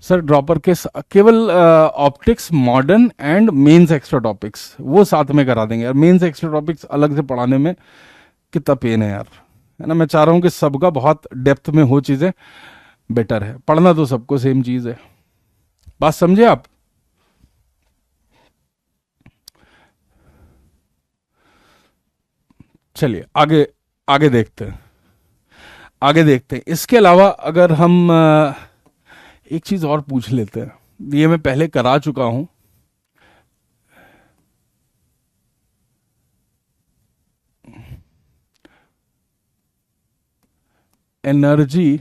सर ड्रॉपर के केवल optics modern and mains extra topics वो साथ में करा देंगे यार। मेंस एक्स्ट्रा टॉपिक्स अलग से पढ़ाने में कितना पेन है यार, है ना। मैं चाह रहा हूं कि सबका बहुत डेप्थ में हो चीजें, बेटर है। पढ़ना तो सबको सेम चीज है। बात समझे आप? चलिए आगे आगे देखते हैं, आगे देखते हैं। इसके अलावा अगर हम एक चीज और पूछ लेते हैं, ये मैं पहले करा चुका हूं। Energy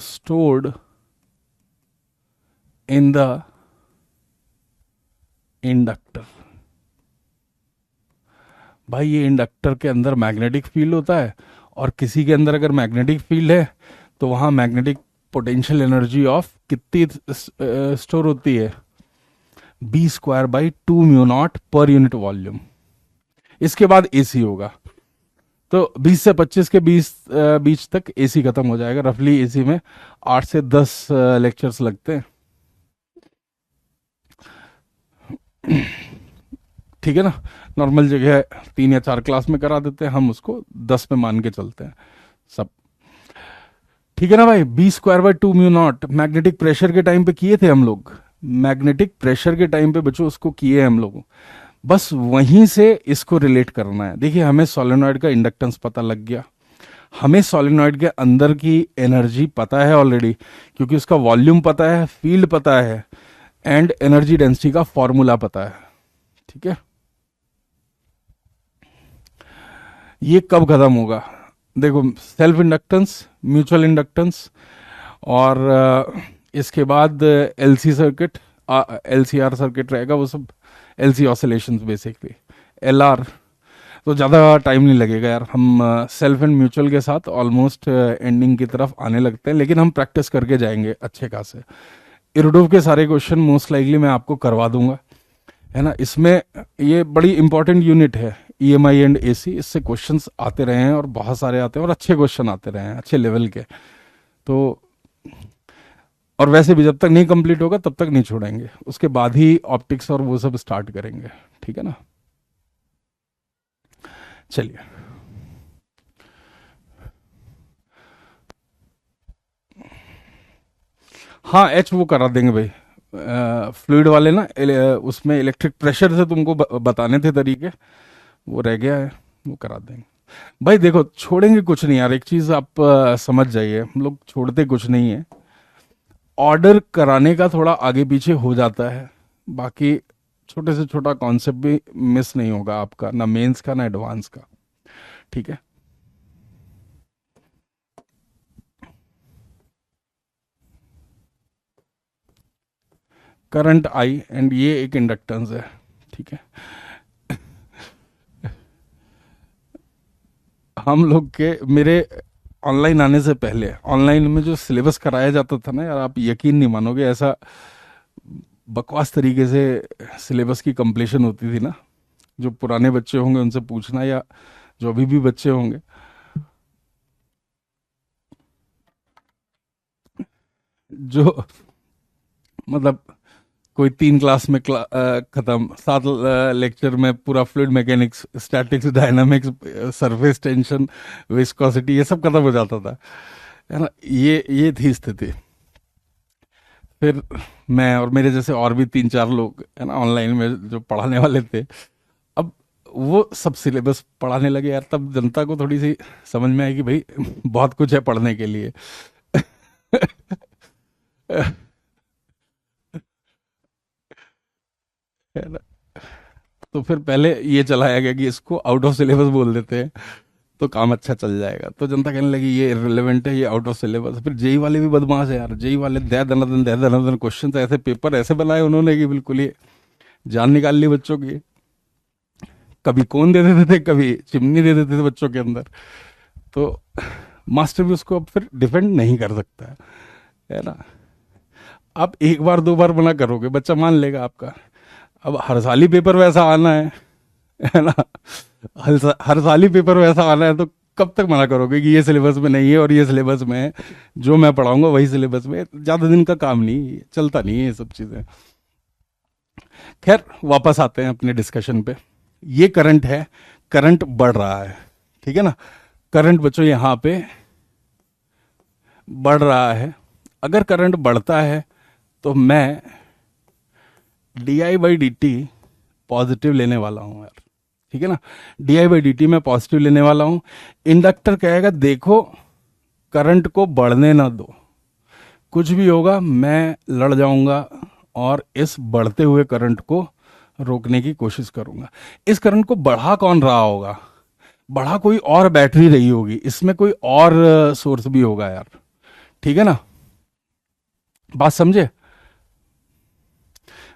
stored in the inductor. भाई ये इंडक्टर के अंदर मैग्नेटिक फील्ड होता है, और किसी के अंदर अगर मैग्नेटिक फील्ड है तो वहां मैग्नेटिक पोटेंशियल एनर्जी ऑफ कितनी स्टोर होती है? B square by 2 mu naught per unit volume. इसके बाद एसी होगा, तो 20 से 25 के बीच तक एसी खत्म हो जाएगा। रफली एसी में 8 से 10 लेक्चर्स लगते हैं। ठीक है ना। नॉर्मल जगह 3 या 4 क्लास में करा देते हैं, हम उसको 10 में मान के चलते हैं सब। ठीक है ना भाई। B square by 2 mu naught magnetic pressure के टाइम पे किए थे हम लोग। मैग्नेटिक प्रेशर के टाइम पे बच्चों उसको किए हम लोग। बस वहीं से इसको रिलेट करना है। देखिए, हमें सोलेनॉइड का इंडक्टेंस पता लग गया, हमें सोलेनॉइड के अंदर की एनर्जी पता है ऑलरेडी, क्योंकि उसका वॉल्यूम पता है, फील्ड पता है, एंड एनर्जी डेंसिटी का फॉर्मूला पता है। ठीक है, ये कब खत्म होगा? देखो, सेल्फ इंडक्टेंस, म्यूचुअल इंडक्टेंस, और इसके बाद एलसी सर्किट, एलसीआर सर्किट रहेगा, वो सब एलसी ऑसिलेशंस बेसिकली, एलआर। तो ज़्यादा टाइम नहीं लगेगा यार। हम सेल्फ एंड म्यूचुअल के साथ ऑलमोस्ट एंडिंग की तरफ आने लगते हैं, लेकिन हम प्रैक्टिस करके जाएंगे अच्छे खासे। इरडूफ के सारे क्वेश्चन मोस्ट लाइकली मैं आपको करवा दूंगा, है ना। इसमें ये बड़ी इंपॉर्टेंट यूनिट है ईएमआई एंड एसी, इससे क्वेश्चंस आते रहे हैं और बहुत सारे आते हैं और अच्छे क्वेश्चन आते रहे हैं, अच्छे लेवल के। तो और वैसे भी जब तक नहीं कंप्लीट होगा तब तक नहीं छोड़ेंगे, उसके बाद ही ऑप्टिक्स और वो सब स्टार्ट करेंगे, ठीक है ना। चलिए, हाँ एच वो करा देंगे भाई। फ्लूइड वाले ना उसमें इलेक्ट्रिक प्रेशर से तुमको बताने थे तरीके, वो रह गया है, वो करा देंगे भाई। देखो छोड़ेंगे कुछ नहीं यार, एक चीज आप समझ जाइए, हम लोग छोड़ते कुछ नहीं है। ऑर्डर कराने का थोड़ा आगे पीछे हो जाता है, बाकी छोटे से छोटा कॉन्सेप्ट भी मिस नहीं होगा आपका, ना मेंस का ना एडवांस का, ठीक है। करंट आई एंड ये एक इंडक्टेंस है, ठीक है। हम लोग के मेरे ऑनलाइन आने से पहले ऑनलाइन में जो सिलेबस कराया जाता था ना यार, आप यकीन नहीं मानोगे, ऐसा बकवास तरीके से सिलेबस की कंप्लीशन होती थी ना। जो पुराने बच्चे होंगे उनसे पूछना, या जो अभी भी बच्चे होंगे, जो मतलब कोई 3 क्लास में खत्म, 7 लेक्चर में पूरा fluid mechanics, statics, dynamics, surface tension, viscosity, ये सब खत्म हो जाता था, है ना। ये थी स्थिति। फिर मैं और मेरे जैसे और भी 3-4 लोग, है ना, ऑनलाइन में जो पढ़ाने वाले थे, अब वो सब सिलेबस पढ़ाने लगे यार। तब जनता को थोड़ी सी समझ में आई कि भाई बहुत कुछ है पढ़ने के लिए। है ना। तो फिर पहले ये चलाया गया कि इसको आउट ऑफ सिलेबस बोल देते हैं तो काम अच्छा चल जाएगा। तो जनता कहने लगी ये इररिलेवेंट है, ये आउट ऑफ सिलेबस। फिर जेई वाले भी बदमाश है यार, जेई वाले दे दनादन क्वेश्चन, तो ऐसे पेपर ऐसे बनाए उन्होंने कि बिल्कुल ही जान निकाल ली बच्चों की। कभी कौन दे देते थे, कभी चिमनी दे देते थे बच्चों के अंदर। तो मास्टर भी उसको अब फिर डिफेंड नहीं कर सकता है ना। आप एक बार 2 बार मना करोगे, बच्चा मान लेगा आपका। अब हर साल ही पेपर वैसा आना है ना। हर साल ही पेपर वैसा आना है, तो कब तक मना करोगे कि ये सिलेबस में नहीं है और ये सिलेबस में है, जो मैं पढ़ाऊंगा वही सिलेबस में। ज़्यादा दिन का काम नहीं, चलता नहीं है ये सब चीज़ें। खैर वापस आते हैं अपने डिस्कशन पे। ये करंट है, करंट बढ़ रहा है, ठीक है ना। करंट बच्चों यहाँ पे बढ़ रहा है। अगर करंट बढ़ता है तो मैं di/dt पॉजिटिव लेने वाला हूं यार, ठीक है ना। di/dt में पॉजिटिव लेने वाला हूं। इंडक्टर कहेगा देखो करंट को बढ़ने ना दो, कुछ भी होगा मैं लड़ जाऊंगा और इस बढ़ते हुए करंट को रोकने की कोशिश करूंगा। इस करंट को बढ़ा कौन रहा होगा? बढ़ा कोई और बैटरी रही होगी, इसमें कोई और सोर्स भी होगा यार, ठीक है ना। बात समझे,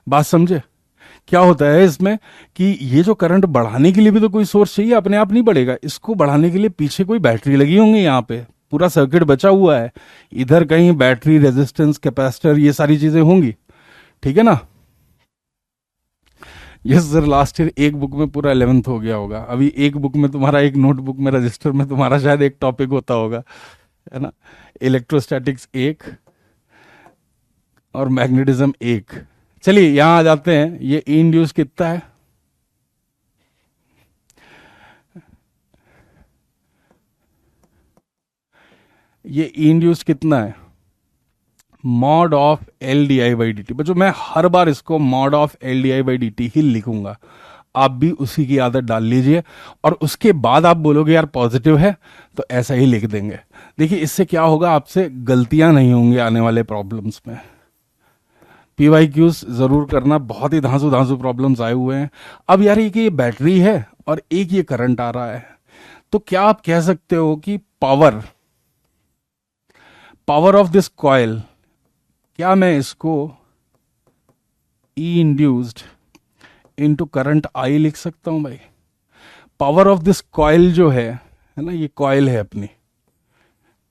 बात समझे। क्या होता है इसमें कि ये जो करंट बढ़ाने के लिए भी तो कोई सोर्स चाहिए, अपने आप नहीं बढ़ेगा। इसको बढ़ाने के लिए पीछे कोई बैटरी लगी होंगी, यहाँ पे पूरा सर्किट बचा हुआ है, इधर कहीं बैटरी, रेजिस्टेंस, कैपेसिटर, ये सारी चीजें होंगी, ठीक है ना। यस सर, लास्ट ईयर एक बुक में पूरा 11th हो गया होगा। अभी एक बुक में तुम्हारा, एक नोटबुक में, रजिस्टर में तुम्हारा शायद एक टॉपिक होता होगा, है ना। इलेक्ट्रोस्टैटिक्स एक और मैग्नेटिज्म एक। चलिए यहां आ जाते हैं। ये इंड्यूस कितना है? ये इंड्यूस कितना है? Mod of LdI/dt। बच्चों मैं हर बार इसको मॉड ऑफ LdI/dt ही लिखूंगा, आप भी उसी की आदत डाल लीजिए। और उसके बाद आप बोलोगे यार पॉजिटिव है, तो ऐसा ही लिख देंगे। देखिए इससे क्या होगा, आपसे गलतियां नहीं होंगी आने वाले प्रॉब्लम्स में। PYQs जरूर करना, बहुत ही धांसू धांसू प्रॉब्लम्स आए हुए हैं। अब यार ये बैटरी है और एक ये करंट आ रहा है, तो क्या आप कह सकते हो कि पावर ऑफ दिस कॉइल, क्या मैं इसको E induced into current I लिख सकता हूं भाई? पावर ऑफ दिस कॉइल जो है ना, ये कॉइल है अपनी,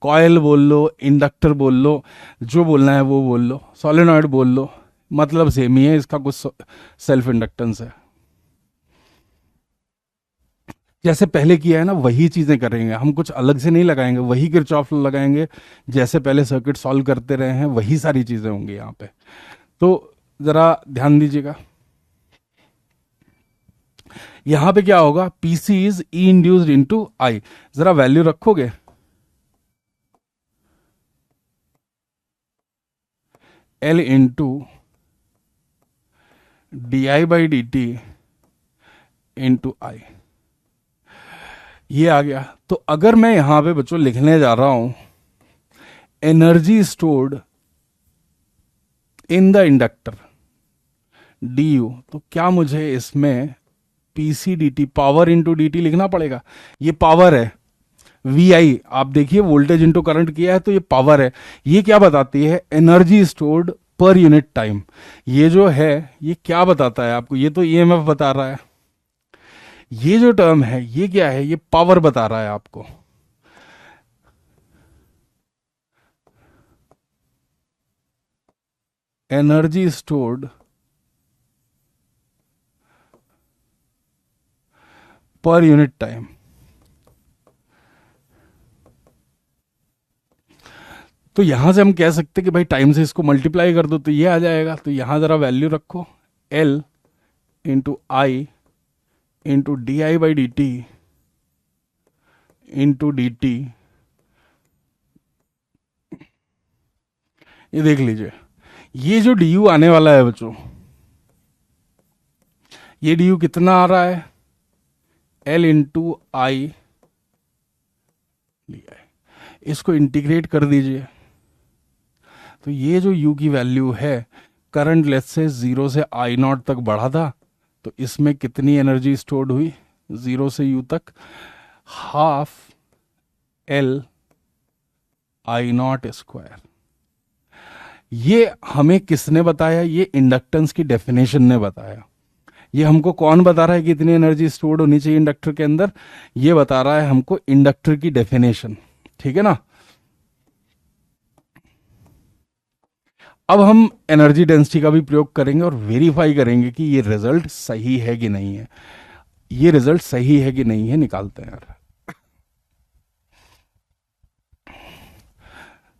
कॉइल बोल लो, इंडक्टर बोल लो, जो बोलना है वो बोल लो, सोलेनॉइड बोल लो, मतलब सेम ही है, इसका कुछ सेल्फ इंडक्टेंस है। जैसे पहले किया है ना वही चीजें करेंगे हम, कुछ अलग से नहीं लगाएंगे, वही किरचॉफ लॉ लगाएंगे, जैसे पहले सर्किट सॉल्व करते रहे हैं वही सारी चीजें होंगी यहाँ पे। तो जरा ध्यान दीजिएगा, यहां पे क्या होगा, PC is E induced into I, जरा वैल्यू रखोगे, L into D I by D T into I, ये आ गया। तो अगर मैं यहां पे बच्चों लिखने जा रहा हूं energy stored in the inductor D you, तो क्या मुझे इसमें PC D T, power into D T लिखना पड़ेगा? ये पावर है, वी आई, आप देखिए वोल्टेज इंटू करंट किया है तो ये पावर है। ये क्या बताती है? Energy stored per unit time. ये जो है ये क्या बताता है आपको? ये तो ईएमएफ बता रहा है। ये जो टर्म है ये क्या है? ये पावर बता रहा है आपको। Energy stored per unit time. तो यहां से हम कह सकते कि भाई टाइम से इसको मल्टीप्लाई कर दो तो ये आ जाएगा। तो यहां जरा वैल्यू रखो, L into I into D I by D T into D T. ये देख लीजिए, ये जो डी यू आने वाला है बच्चों, ये डी यू कितना आ रहा है? एल इंटू आई लिया है, इसको इंटीग्रेट कर दीजिए। तो ये जो u की वैल्यू है, करंट लेस से 0 से आई नॉट तक बढ़ा था, तो इसमें कितनी एनर्जी स्टोर्ड हुई 0 से u तक? Half L I not square. ये हमें किसने बताया? ये इंडक्टेंस की डेफिनेशन ने बताया। ये हमको कौन बता रहा है कि इतनी एनर्जी स्टोर्ड होनी चाहिए इंडक्टर के अंदर? ये बता रहा है हमको इंडक्टर की डेफिनेशन, ठीक है ना। अब हम एनर्जी डेंसिटी का भी प्रयोग करेंगे और वेरीफाई करेंगे कि ये रिजल्ट सही है कि नहीं है। ये रिजल्ट सही है कि नहीं है निकालते हैं यार,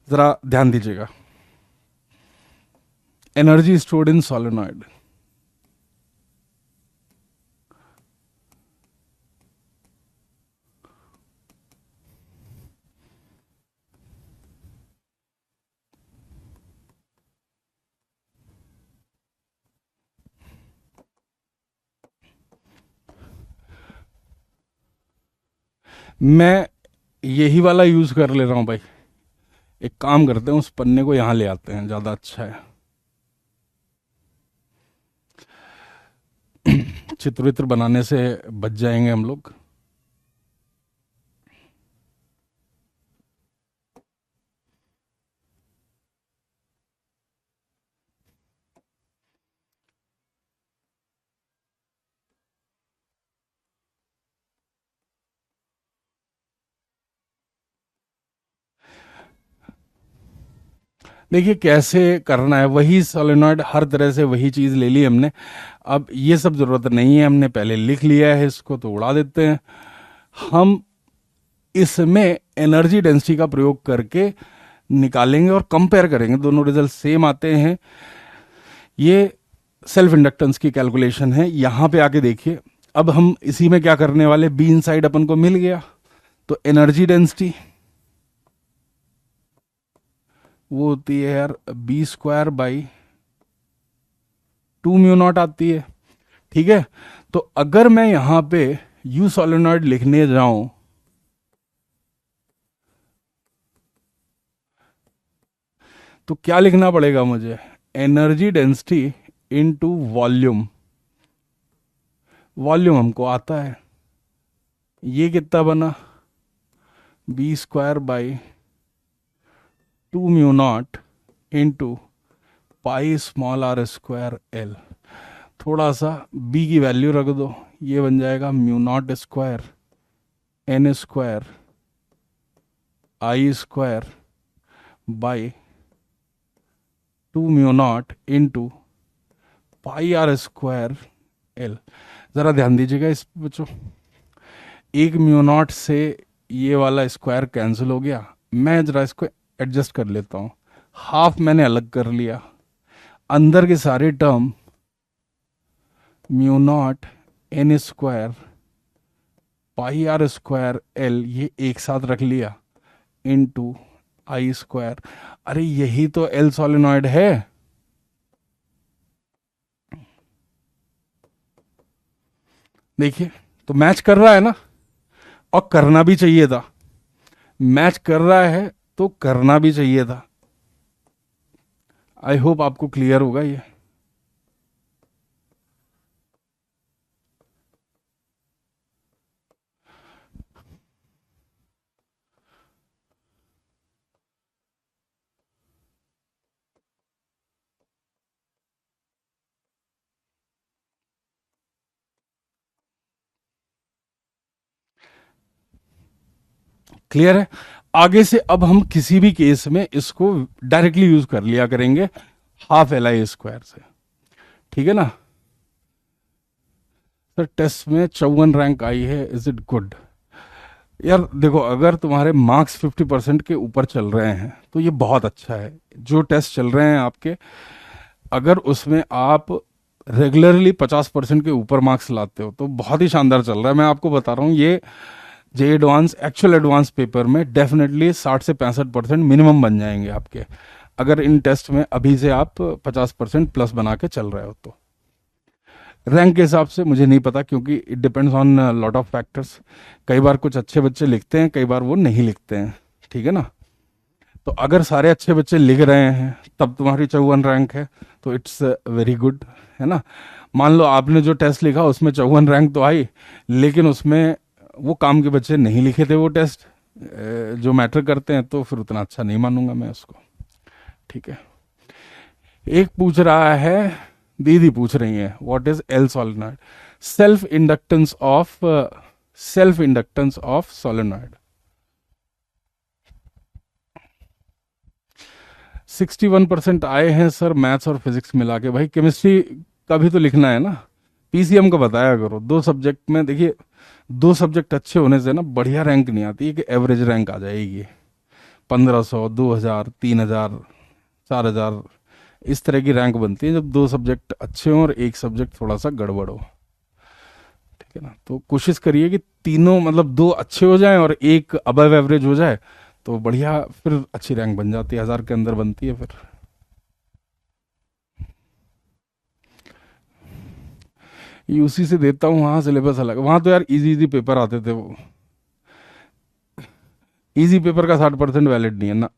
जरा ध्यान दीजिएगा। एनर्जी स्टोर्ड इन सोलेनॉइड, मैं यही वाला यूज कर ले रहा हूं भाई। एक काम करते हैं, उस पन्ने को यहां ले आते हैं, ज्यादा अच्छा है। चित्र वित्र बनाने से बच जाएंगे हम लोग। देखिए कैसे करना है, वही सोलेनॉइड, हर तरह से वही चीज ले ली हमने। अब ये सब जरूरत नहीं है, हमने पहले लिख लिया है, इसको तो उड़ा देते हैं। हम इसमें एनर्जी डेंसिटी का प्रयोग करके निकालेंगे और कंपेयर करेंगे, दोनों रिजल्ट सेम आते हैं। ये सेल्फ इंडक्टेंस की कैलकुलेशन है। यहां पे आके देखिए, अब हम इसी में क्या करने वाले, बी इन साइड अपन को मिल गया, तो एनर्जी डेंसिटी वो होती है यार b square by 2 mu naught आती है, ठीक है। तो अगर मैं यहां पे यू सोलेनॉइड लिखने जाऊं तो क्या लिखना पड़ेगा मुझे? Energy density into volume. Volume हमको आता है, ये कितना बना? B square by 2 mu naught into pi small r square l. थोड़ा सा b की वैल्यू रख दो, ये बन जाएगा mu naught square n square I square by 2 mu naught into pi r square l. ज़रा ध्यान दीजिएगा इस पे बच्चों, एक म्यू नॉट से ये वाला स्क्वायर कैंसिल हो गया, मैं जरा इसको एडजस्ट कर लेता हूँ, हाफ मैंने अलग कर लिया, अंदर के सारे term mu naught n square pi r square l ये एक साथ रख लिया इनटू आई स्क्वायर। अरे यही तो एल सोलेनॉइड है। देखिए तो मैच कर रहा है ना, और करना भी चाहिए था। मैच कर रहा है तो करना भी चाहिए था। आई होप आपको क्लियर होगा ये। क्लियर है। आगे से अब हम किसी भी केस में इसको डायरेक्टली यूज कर लिया करेंगे हाफ एल आई स्क्वायर से, ठीक है ना। सर टेस्ट में 54 रैंक आई है, इज इट गुड? यार देखो, अगर तुम्हारे मार्क्स 50% के ऊपर चल रहे हैं तो ये बहुत अच्छा है। जो टेस्ट चल रहे हैं आपके, अगर उसमें आप रेगुलरली 50% के ऊपर मार्क्स लाते हो तो बहुत ही शानदार चल रहा है। मैं आपको बता रहा हूँ, ये जे एडवांस एक्चुअल एडवांस पेपर में डेफिनेटली 60 से 65% मिनिमम बन जाएंगे आपके, अगर इन टेस्ट में अभी से आप 50% प्लस बना के चल रहे हो तो। रैंक के हिसाब से मुझे नहीं पता, क्योंकि it depends on lot of factors. कई बार कुछ अच्छे बच्चे लिखते हैं, कई बार वो नहीं लिखते हैं, ठीक है ना। तो अगर सारे अच्छे बच्चे लिख रहे हैं तब तुम्हारी 54 रैंक है तो इट्स वेरी गुड, है ना। मान लो आपने जो टेस्ट लिखा उसमें 54 रैंक तो आई, लेकिन उसमें वो काम के बच्चे नहीं लिखे थे वो टेस्ट जो मैटर करते हैं, तो फिर उतना अच्छा नहीं मानूंगा मैं उसको, ठीक है। एक पूछ रहा है, दीदी पूछ रही है, what is L solenoid? Self inductance of solenoid. 61% आए हैं सर मैथ्स और फिजिक्स मिला के। भाई केमिस्ट्री का भी तो लिखना है ना, पीसीएम का बताया करो। दो सब्जेक्ट में देखिए, दो सब्जेक्ट अच्छे होने से ना बढ़िया रैंक नहीं आती, कि एवरेज रैंक आ जाएगी 1500, 2000, 3000, 4000, इस तरह की रैंक बनती है जब दो सब्जेक्ट अच्छे हों और एक सब्जेक्ट थोड़ा सा गड़बड़ हो, ठीक है ना। तो कोशिश करिए कि तीनों मतलब दो अच्छे हो जाएं और एक अबव एवरेज हो जाए तो बढ़िया, फिर अच्छी रैंक बन जाती है, 1000 के अंदर बनती है फिर। यूसी से देता हूँ, वहाँ सिलेबस अलग, वहाँ तो यार इजी इजी पेपर आते थे। वो इजी पेपर का 60% वैलिड नहीं है ना।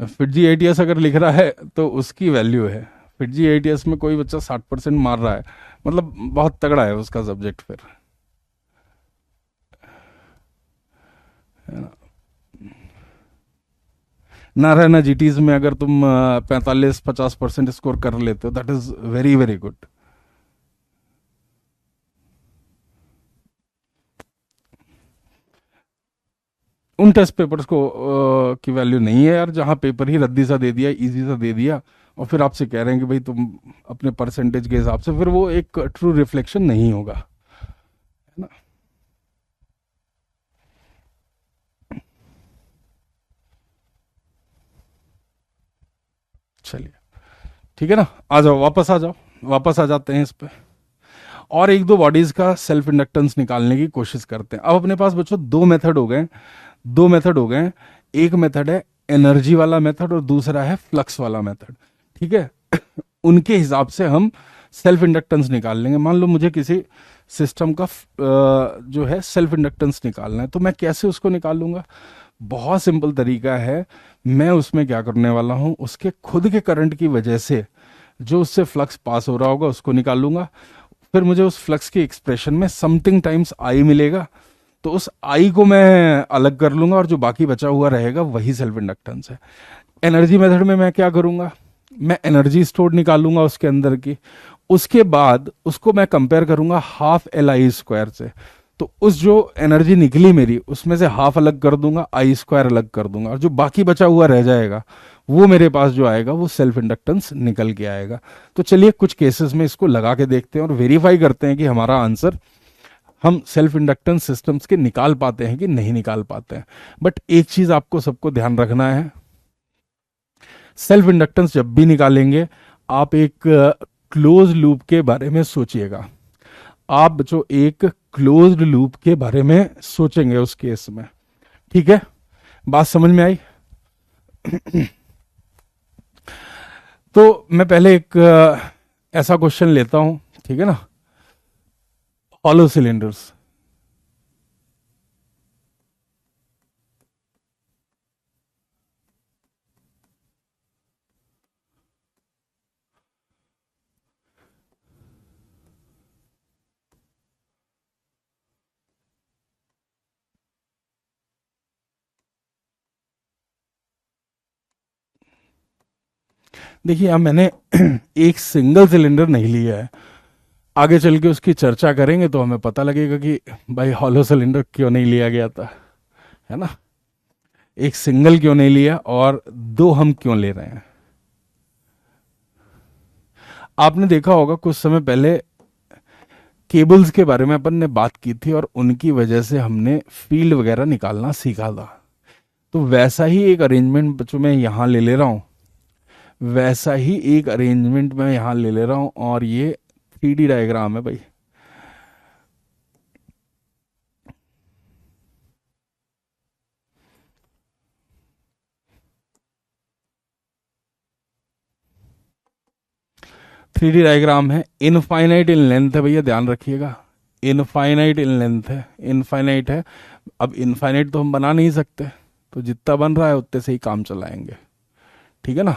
फिर जी एटीएस अगर लिख रहा है तो उसकी वैल्यू है। फिर जी एटीएस में कोई बच्चा 60% मार रहा है, मतलब बहुत तगड़ा है उसका सब्जेक्ट फिर, है ना। ना रहना जीटीज में अगर तुम 45-50% स्कोर कर लेते हो, that is very very good. उन टेस्ट पेपर्स को की वैल्यू नहीं है यार, जहां पेपर ही रद्दी सा दे दिया, इजी सा दे दिया, और फिर आपसे कह रहे हैं कि भाई तुम अपने परसेंटेज के हिसाब से, फिर वो एक ट्रू रिफ्लेक्शन नहीं होगा, है ना। चलिए ठीक है ना, आ जाओ, वापस आ जाते हैं इस पे, और एक दो बॉडीज का सेल्फ इंडक्टेंस निकालने की कोशिश करते हैं। अब अपने पास बच्चों दो मेथड हो गए। एक मेथड है एनर्जी वाला मेथड और दूसरा है फ्लक्स वाला मेथड, ठीक है। उनके हिसाब से हम सेल्फ इंडक्टेंस निकाल लेंगे। मान लो मुझे किसी सिस्टम का जो है सेल्फ इंडक्टेंस निकालना है, तो मैं कैसे उसको निकालूंगा? बहुत सिंपल तरीका है। मैं उसमें क्या करने वाला हूं, उसके खुद के करंट की वजह से जो उससे फ्लक्स पास हो रहा होगा उसको निकालूंगा। फिर मुझे उस फ्लक्स की एक्सप्रेशन में समथिंग टाइम्स आई मिलेगा, तो उस आई को मैं अलग कर लूंगा और जो बाकी बचा हुआ रहेगा वही सेल्फ इंडक्टेंस है। एनर्जी मेथड में मैं क्या करूंगा, मैं एनर्जी स्टोर निकालूंगा उसके अंदर की, उसके बाद उसको मैं कंपेयर करूंगा हाफ एल आई स्क्वायर से। तो उस जो एनर्जी निकली मेरी उसमें से हाफ अलग कर दूंगा, आई स्क्वायर अलग कर दूंगा, और जो बाकी बचा हुआ रह जाएगा वो मेरे पास जो आएगा वो सेल्फ इंडक्टेंस निकल के आएगा। तो चलिए कुछ केसेस में इसको लगा के देखते हैं और वेरीफाई करते हैं कि हमारा आंसर हम सेल्फ इंडक्टेंस सिस्टम्स के निकाल पाते हैं कि नहीं निकाल पाते हैं। बट एक चीज आपको सबको ध्यान रखना है, सेल्फ इंडक्टेंस जब भी निकालेंगे आप एक क्लोज लूप के बारे में सोचिएगा। आप जो एक क्लोज्ड लूप के बारे में सोचेंगे उस केस में, ठीक है? बात समझ में आई? तो मैं पहले एक ऐसा क्वेश्चन लेता हूं, ठीक है ना? हॉलो सिलेंडर्स, देखिए अब मैंने एक सिंगल सिलेंडर नहीं लिया है, आगे चल के उसकी चर्चा करेंगे तो हमें पता लगेगा कि भाई हॉलो सिलेंडर क्यों नहीं लिया गया था, है ना? एक सिंगल क्यों नहीं लिया और दो हम क्यों ले रहे हैं। आपने देखा होगा कुछ समय पहले केबल्स के बारे में अपन ने बात की थी और उनकी वजह से हमने फील्ड वगैरह निकालना सीखा था। तो वैसा ही एक अरेंजमेंट जो मैं यहाँ ले रहा हूँ, वैसा ही एक अरेंजमेंट मैं यहाँ ले रहा हूँ और ये 3D डायग्राम है भाई। थ्री डी डायग्राम है, इनफाइनाइट इन लेंथ है भैया, ध्यान रखिएगा। इनफाइनाइट इन लेंथ है, इनफाइनाइट है। अब इनफाइनाइट तो हम बना नहीं सकते, तो जितना बन रहा है उतने से ही काम चलाएंगे, ठीक है ना?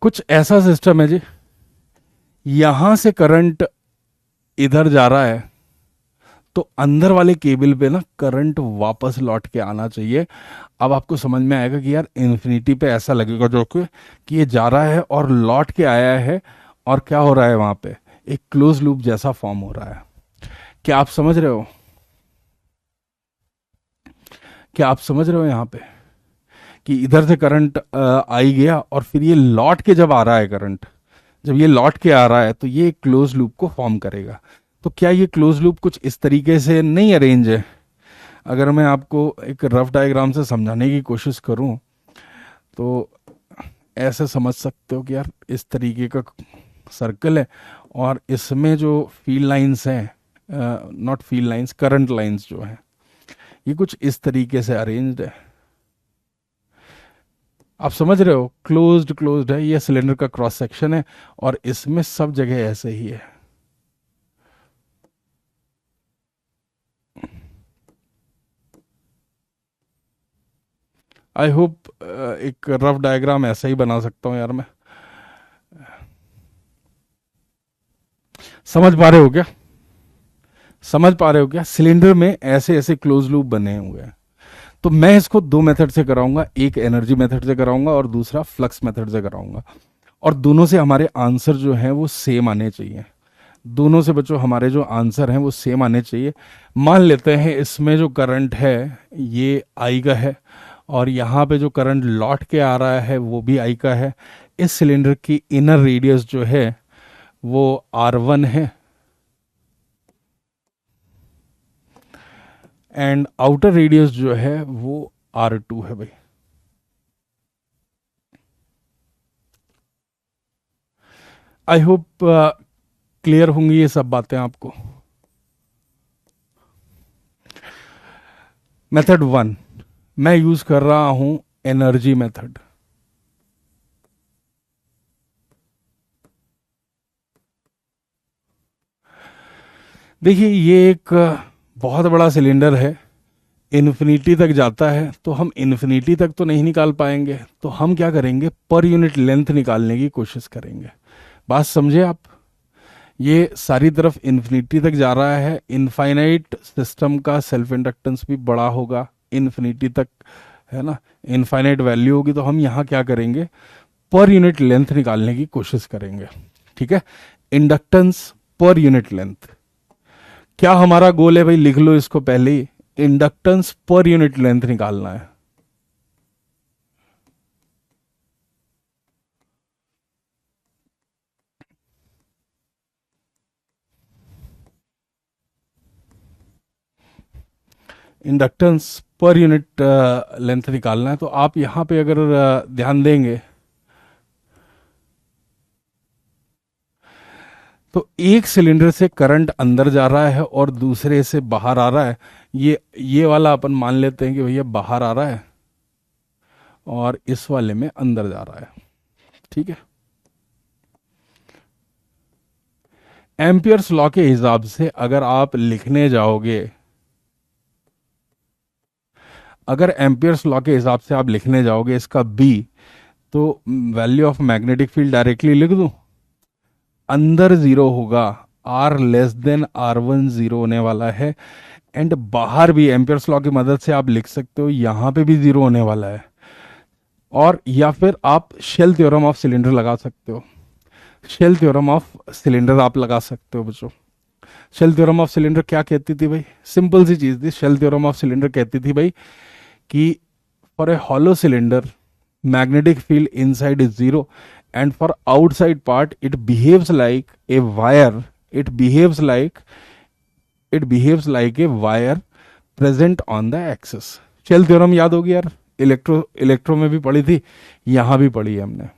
कुछ ऐसा सिस्टम है जी, यहां से करंट इधर जा रहा है तो अंदर वाले केबल पे ना करंट वापस लौट के आना चाहिए। अब आपको समझ में आएगा कि यार इन्फिनिटी पे ऐसा लगेगा जो कि ये जा रहा है और लौट के आया है, और क्या हो रहा है वहां पे, एक क्लोज लूप जैसा फॉर्म हो रहा है। क्या आप समझ रहे हो? क्या आप समझ रहे हो यहाँ पे कि इधर से करंट आई गया और फिर ये लौट के जब आ रहा है करंट, जब ये लौट के आ रहा है तो ये क्लोज लूप को फॉर्म करेगा। तो क्या ये क्लोज लूप कुछ इस तरीके से नहीं अरेंज है? अगर मैं आपको एक रफ डायग्राम से समझाने की कोशिश करूं तो ऐसे समझ सकते हो कि यार इस तरीके का सर्कल है और इसमें जो फील्ड लाइंस हैं, not field lines, current lines जो है, ये कुछ इस तरीके से अरेंज्ड है। आप समझ रहे हो? क्लोज्ड है, ये सिलेंडर का क्रॉस सेक्शन है और इसमें सब जगह ऐसे ही है। आई होप एक रफ डायग्राम ऐसा ही बना सकता हूं यार मैं। समझ पा रहे हो क्या? समझ पा रहे हो क्या? सिलेंडर में ऐसे ऐसे क्लोज लूप बने हुए हैं। तो मैं इसको दो मेथड से कराऊंगा, एक एनर्जी मेथड से कराऊंगा और दूसरा फ्लक्स मेथड से कराऊंगा, और दोनों से हमारे आंसर जो हैं वो सेम आने चाहिए। दोनों से बच्चों हमारे जो आंसर हैं वो सेम आने चाहिए। मान लेते हैं इसमें जो करंट है ये आई का है और यहाँ पे जो करंट लौट के आ रहा है वो भी आई का है। इस सिलेंडर की इनर रेडियस जो है वो R1 है एंड आउटर रेडियस जो है वो R2 है भाई। आई होप क्लियर होंगी ये सब बातें आपको। मेथड 1 मैं यूज कर रहा हूं एनर्जी मेथड। देखिए ये एक बहुत बड़ा सिलेंडर है, इन्फिनिटी तक जाता है, तो हम इन्फिनिटी तक तो नहीं निकाल पाएंगे, तो हम क्या करेंगे, पर यूनिट लेंथ निकालने की कोशिश करेंगे। बात समझे आप? ये सारी तरफ इन्फिनिटी तक जा रहा है। इनफाइनाइट सिस्टम का सेल्फ इंडक्टेंस भी बड़ा होगा इन्फिनिटी तक, है ना, इनफाइनाइट वैल्यू होगी। तो हम यहाँ क्या करेंगे, पर यूनिट लेंथ निकालने की कोशिश करेंगे। ठीक है, इंडक्टेंस पर यूनिट लेंथ, क्या हमारा गोल है भाई, लिख लो इसको पहले ही, इंडक्टेंस पर यूनिट लेंथ निकालना है। इंडक्टेंस पर यूनिट लेंथ निकालना है। तो आप यहां पे अगर ध्यान देंगे तो एक सिलेंडर से करंट अंदर जा रहा है और दूसरे से बाहर आ रहा है। ये वाला अपन मान लेते हैं कि भैया बाहर आ रहा है और इस वाले में अंदर जा रहा है। ठीक है, एम्पियर्स लॉ के हिसाब से अगर आप लिखने जाओगे, अगर एम्पियर्स लॉ के हिसाब से आप लिखने जाओगे इसका बी, तो value of magnetic field directly लिख दूं, अंदर जीरो होगा, r less than r one zero होने वाला है। एंड बाहर भी एम्पियर्स लॉ की मदद से आप लिख सकते हो यहां पे भी जीरो होने वाला है। और या फिर आप शेल थ्योरम ऑफ सिलेंडर लगा सकते हो, शेल थ्योरम ऑफ सिलेंडर आप लगा सकते हो बच्चों। शेल थ्योरम ऑफ सिलेंडर क्या कहती थी भाई, सिंपल सी चीज थी। शेल थ्योरम ऑफ सिलेंडर कहती थी भाई कि for a hollow cylinder magnetic field inside is zero, and for outside part it behaves like a wire, it behaves like a wire present on the axis। Shell theorem याद होगी यार, electro में भी पढ़ी थी, यहां भी पढ़ी है हमने।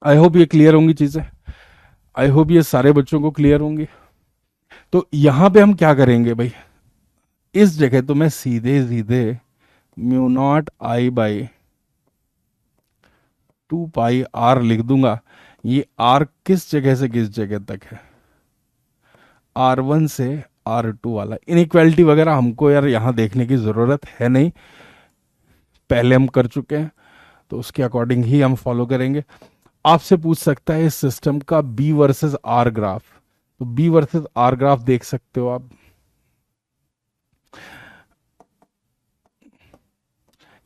आई होप ये क्लियर होंगी चीजें, आई होप ये सारे बच्चों को क्लियर होंगी। तो यहां पे हम क्या करेंगे भाई, इस जगह तो मैं सीधे सीधे mu naught I by 2 pi r लिख दूंगा। ये आर किस जगह से किस जगह तक है, R1 से R2 वाला। इनइक्वालिटी वगैरह हमको यार यहां देखने की जरूरत है नहीं, पहले हम कर चुके हैं, तो उसके अकॉर्डिंग ही हम फॉलो करेंगे। आपसे पूछ सकता है इस सिस्टम का बी वर्सेस आर ग्राफ, तो बी वर्सेस आर ग्राफ देख सकते हो आप।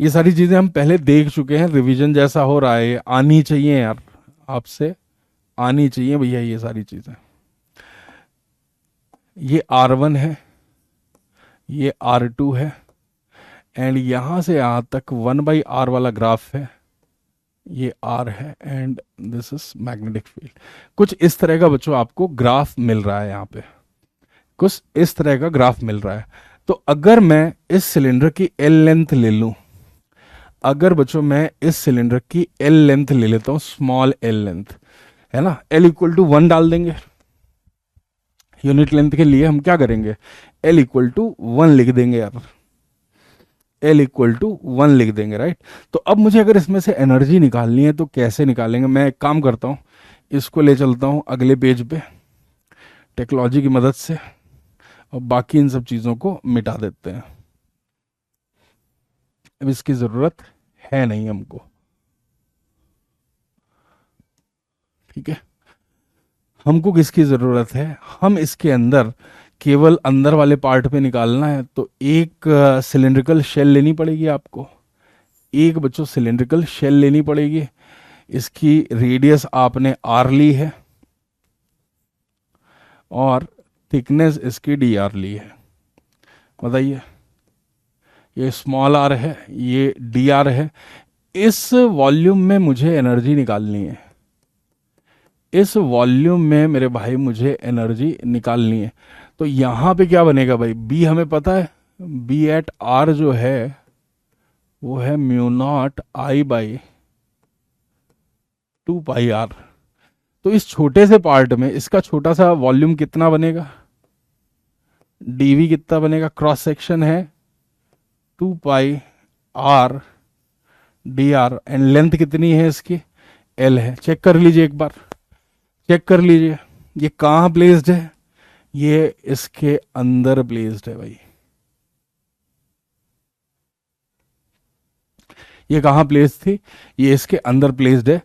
ये सारी चीजें हम पहले देख चुके हैं, रिवीजन जैसा हो रहा है, आनी चाहिए यार, आपसे आनी चाहिए भैया ये सारी चीजें। ये R1 है, ये R2 है, एंड यहां से यहां तक 1/r वाला ग्राफ है, ये R है, and this is magnetic field. कुछ इस तरह का बच्चों आपको ग्राफ मिल रहा है, यहां पे कुछ इस तरह का ग्राफ मिल रहा है। तो अगर मैं इस सिलेंडर की L लेंथ ले लूं, अगर बच्चों मैं इस सिलेंडर की L लेंथ ले लेता हूं, स्मॉल L लेंथ है ना, L इक्वल टू 1 डाल देंगे। यूनिट लेंथ के लिए हम क्या करेंगे, L इक्वल टू 1 लिख देंगे यार, L इक्वल टू 1 लिख देंगे, राइट। तो अब मुझे अगर इसमें से एनर्जी निकालनी है तो कैसे निकालेंगे, मैं एक काम करता हूं, इसको ले चलता हूं अगले पेज पे टेक्नोलॉजी की मदद से, और बाकी इन सब चीजों को मिटा देते हैं, अब इसकी जरूरत है नहीं हमको। ठीक है, हमको किसकी जरूरत है, हम इसके अंदर केवल अंदर वाले पार्ट पे निकालना है। तो एक सिलिंड्रिकल शेल लेनी पड़ेगी आपको, एक बच्चों सिलिंड्रिकल शेल लेनी पड़ेगी। इसकी रेडियस आपने R ली है और थिकनेस इसकी DR ली है। बताइए, ये स्मॉल r है, ये DR है। इस वॉल्यूम में मुझे एनर्जी निकालनी है, इस वॉल्यूम में मेरे भाई मुझे एनर्जी निकालनी है। तो यहां पे क्या बनेगा भाई, B हमें पता है, B एट R जो है वो है mu not I by 2 pi R। तो इस छोटे से पार्ट में इसका छोटा सा वॉल्यूम कितना बनेगा, dV कितना बनेगा, क्रॉस सेक्शन है 2 पाई R dr, एंड लेंथ कितनी है इसकी, L है। चेक कर लीजिए एक बार, चेक कर लीजिए ये कहां प्लेस्ड है, ये इसके अंदर प्लेस्ड है भाई। ये कहां प्लेस थी, ये इसके अंदर प्लेस्ड है।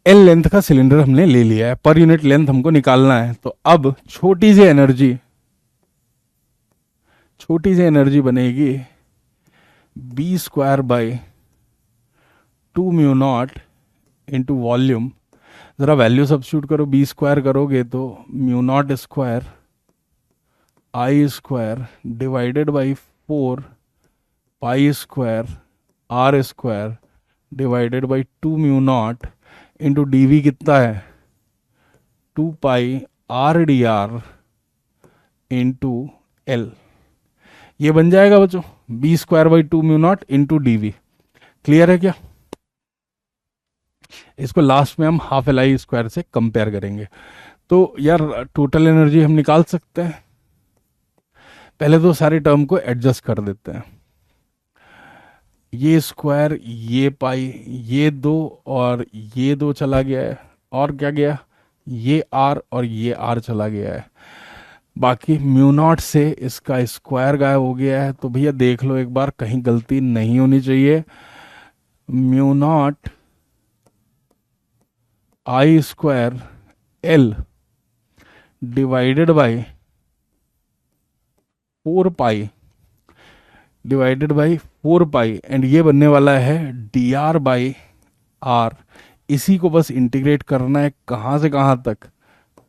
एल लेंथ का सिलेंडर हमने ले लिया है, पर यूनिट लेंथ हमको निकालना है। तो अब छोटी सी एनर्जी बनेगी B square by 2μ0 into volume. जरा वैल्यू सब्स्टिट्यूट करो, बी स्क्वायर करोगे तो μ0 square I square divided by 4 pi square R square divided by 2μ0 into D V कितना है 2 pi R D R into L. ये बन जाएगा बच्चों B square by 2μ0 into D V. Clear है क्या? इसको लास्ट में हम हाफ एल आई स्क्वायर से कंपेयर करेंगे। तो यार टोटल एनर्जी हम निकाल सकते हैं। पहले तो सारे टर्म को एडजस्ट कर देते हैं, ये स्क्वायर ये पाई ये दो और ये दो चला गया है, और क्या गया ये आर और ये आर चला गया है। बाकी μ0 से इसका स्क्वायर गायब हो गया है। तो भैया देख लो एक बार, कहीं गलती नहीं होनी चाहिए। μ0 I square L divided by 4 pi divided by 4 pi and ये बनने वाला है डी आर बाई आर। इसी को बस इंटीग्रेट करना है, कहाँ से कहाँ तक,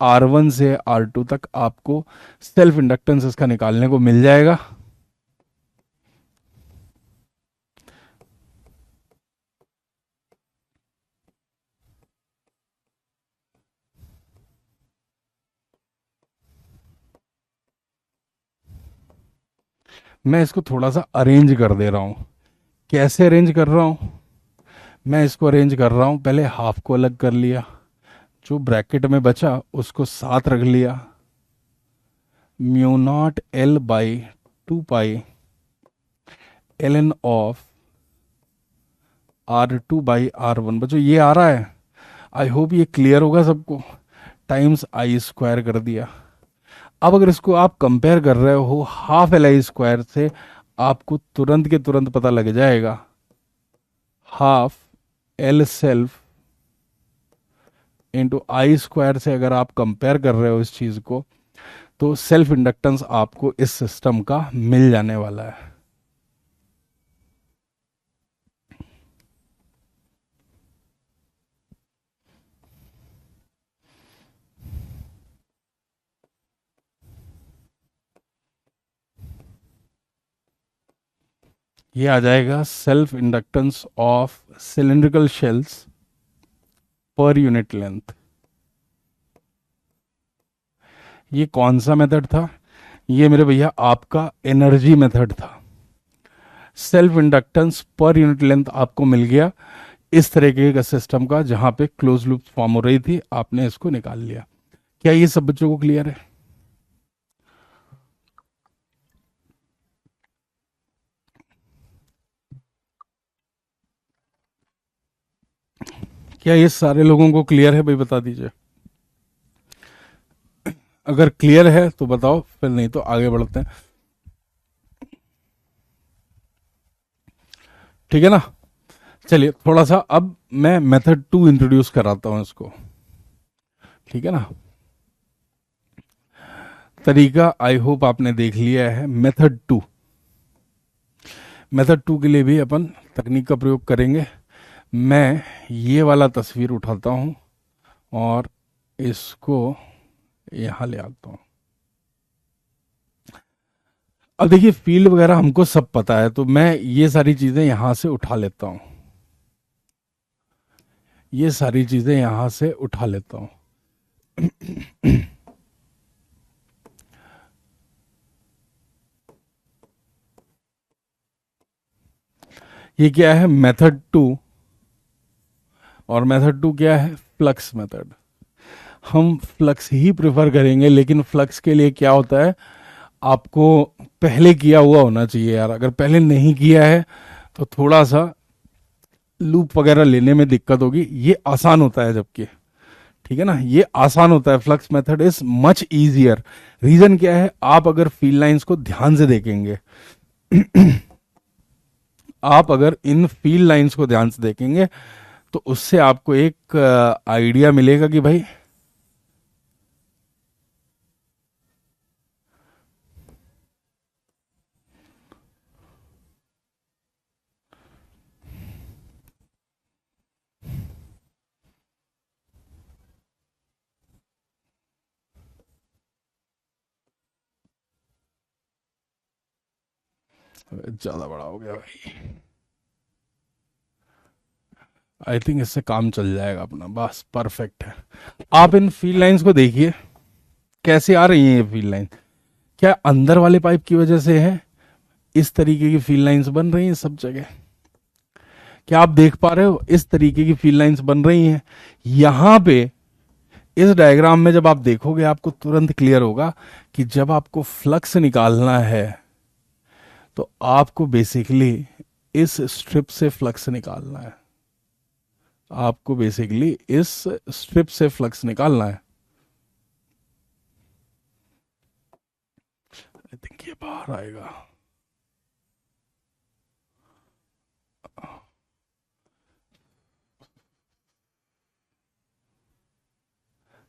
R1 से R2 तक आपको सेल्फ इंडक्टेंस इसका निकालने को मिल जाएगा। मैं इसको थोड़ा सा अरेंज कर दे रहा हूं। कैसे अरेंज कर रहा हूं? मैं इसको अरेंज कर रहा हूं, पहले हाफ को अलग कर लिया, जो ब्रैकेट में बचा उसको साथ रख लिया, μ0 L by 2 pi L N of R2 by R1। बच्चों ये आ रहा है, आई होप ये क्लियर होगा सबको। टाइम्स आई स्क्वायर कर दिया। अब अगर इसको आप कंपेयर कर रहे हो हाफ एल आई स्क्वायर से, आपको तुरंत के तुरंत पता लग जाएगा हाफ एल सेल्फ इंटू आई स्क्वायर से अगर आप कंपेयर कर रहे हो इस चीज को, तो सेल्फ इंडक्टेंस आपको इस सिस्टम का मिल जाने वाला है। ये आ जाएगा self inductance of cylindrical shells पर यूनिट लेंथ। ये कौन सा मेथड था? ये मेरे भैया आपका एनर्जी मेथड था। Self inductance per unit length आपको मिल गया इस तरीके का सिस्टम का, जहां पे क्लोज लूप फॉर्म हो रही थी, आपने इसको निकाल लिया। क्या ये सब बच्चों को क्लियर है? क्या ये सारे लोगों को क्लियर है भाई? बता दीजिए, अगर क्लियर है तो बताओ, फिर नहीं तो आगे बढ़ते हैं। ठीक है ना? चलिए थोड़ा सा अब मैं मेथड 2 इंट्रोड्यूस कराता हूं इसको। ठीक है ना? तरीका आई होप आपने देख लिया है। मेथड 2 के लिए भी अपन तकनीक का प्रयोग करेंगे। मैं ये वाला तस्वीर उठाता हूं और इसको यहां ले आता हूं। अब देखिए फील्ड वगैरह हमको सब पता है, तो मैं ये सारी चीजें यहां से उठा लेता हूं, ये सारी चीजें यहां से उठा लेता हूं। ये क्या है? मेथड 2। और मेथड 2 क्या है? Flux method. हम फ्लक्स ही प्रेफर करेंगे, लेकिन फ्लक्स के लिए क्या होता है, आपको पहले किया हुआ होना चाहिए यार। अगर पहले नहीं किया है तो थोड़ा सा लूप वगैरह लेने में दिक्कत होगी। ये आसान होता है जबकि, ठीक है ना, ये आसान होता है। Flux method is much easier. Reason क्या है? आप अगर फील्ड लाइंस को ध्यान से देखेंगे आप अगर इन फील्ड लाइंस को ध्यान से देखेंगे तो उससे आपको एक आइडिया मिलेगा कि भाई ज्यादा बड़ा हो गया भाई। आई थिंक इससे काम चल जाएगा अपना, बस परफेक्ट है। आप इन फील लाइंस को देखिए कैसे आ रही हैं ये फील लाइन। क्या अंदर वाले पाइप की वजह से है इस तरीके की फील लाइंस बन रही हैं सब जगह? क्या आप देख पा रहे हो इस तरीके की फील लाइंस बन रही हैं यहां पे? इस डायग्राम में जब आप देखोगे आपको तुरंत क्लियर होगा कि जब आपको फ्लक्स निकालना है तो आपको बेसिकली इस स्ट्रिप से फ्लक्स निकालना है। आपको बेसिकली इस स्ट्रिप से फ्लक्स निकालना है। आई थिंक ये बाहर आएगा।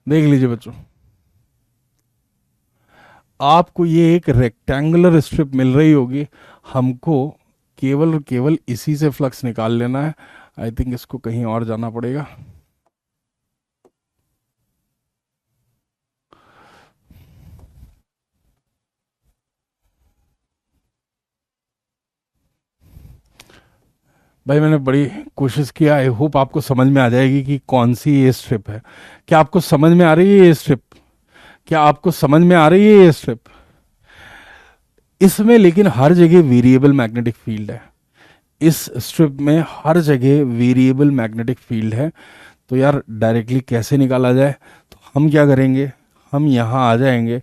देख लीजिए बच्चों, आपको ये एक रेक्टेंगुलर स्ट्रिप मिल रही होगी, हमको केवल और केवल इसी से फ्लक्स निकाल लेना है। आई थिंक इसको कहीं और जाना पड़ेगा। भाई मैंने बड़ी कोशिश किया, आई होप आपको समझ में आ जाएगी कि कौन सी ये स्ट्रिप है। क्या आपको समझ में आ रही है ये स्ट्रिप? क्या आपको समझ में आ रही है ये स्ट्रिप? इसमें लेकिन हर जगह वेरिएबल मैग्नेटिक फील्ड है। इस स्ट्रिप में हर जगह वेरिएबल मैग्नेटिक फील्ड है। तो यार डायरेक्टली कैसे निकाला जाए? तो हम क्या करेंगे, हम यहां आ जाएंगे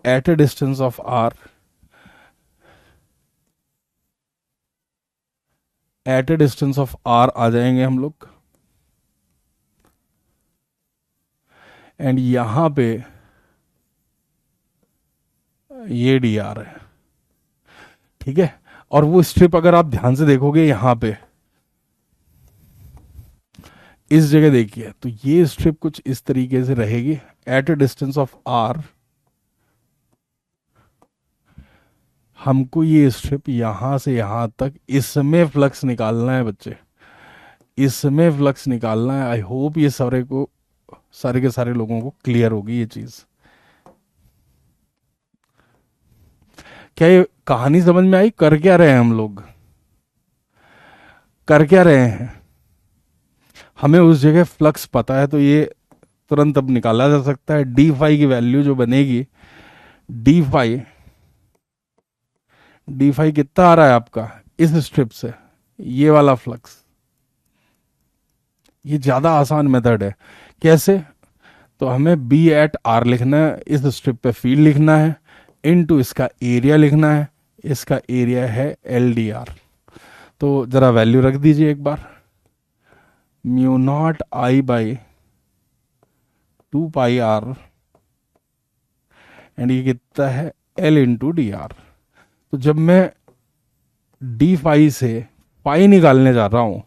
at a distance of R, at a distance of R आ जाएंगे हम लोग, एंड यहां पे ये डी आर है, ठीक है। और वो स्ट्रिप अगर आप ध्यान से देखोगे यहां पे इस जगह देखिए, तो ये स्ट्रिप कुछ इस तरीके से रहेगी at a distance of r. हमको ये स्ट्रिप यहां से यहां तक इसमें फ्लक्स निकालना है बच्चे, इसमें फ्लक्स निकालना है। आई होप ये सारे के सारे लोगों को क्लियर होगी ये चीज। क्या ये कहानी समझ में आई? कर क्या रहे हैं हम लोग? कर क्या रहे हैं? हमें उस जगह फ्लक्स पता है तो ये तुरंत अब निकाला जा सकता है। डी फाई की वैल्यू जो बनेगी, डी फाई, डी फाई कितना आ रहा है आपका इस स्ट्रिप से? ये वाला फ्लक्स। ये ज्यादा आसान मेथड है। कैसे? तो हमें बी एट आर लिखना है, इस स्ट्रिप पे फील्ड लिखना है, इनटू इसका एरिया लिखना है। इसका एरिया है एल डी आर। तो जरा वैल्यू रख दीजिए एक बार, mu naught I by 2 pi R, and ये कितना है एल इंटू डी आर। तो जब मैं डी फाई से पाई निकालने जा रहा हूं,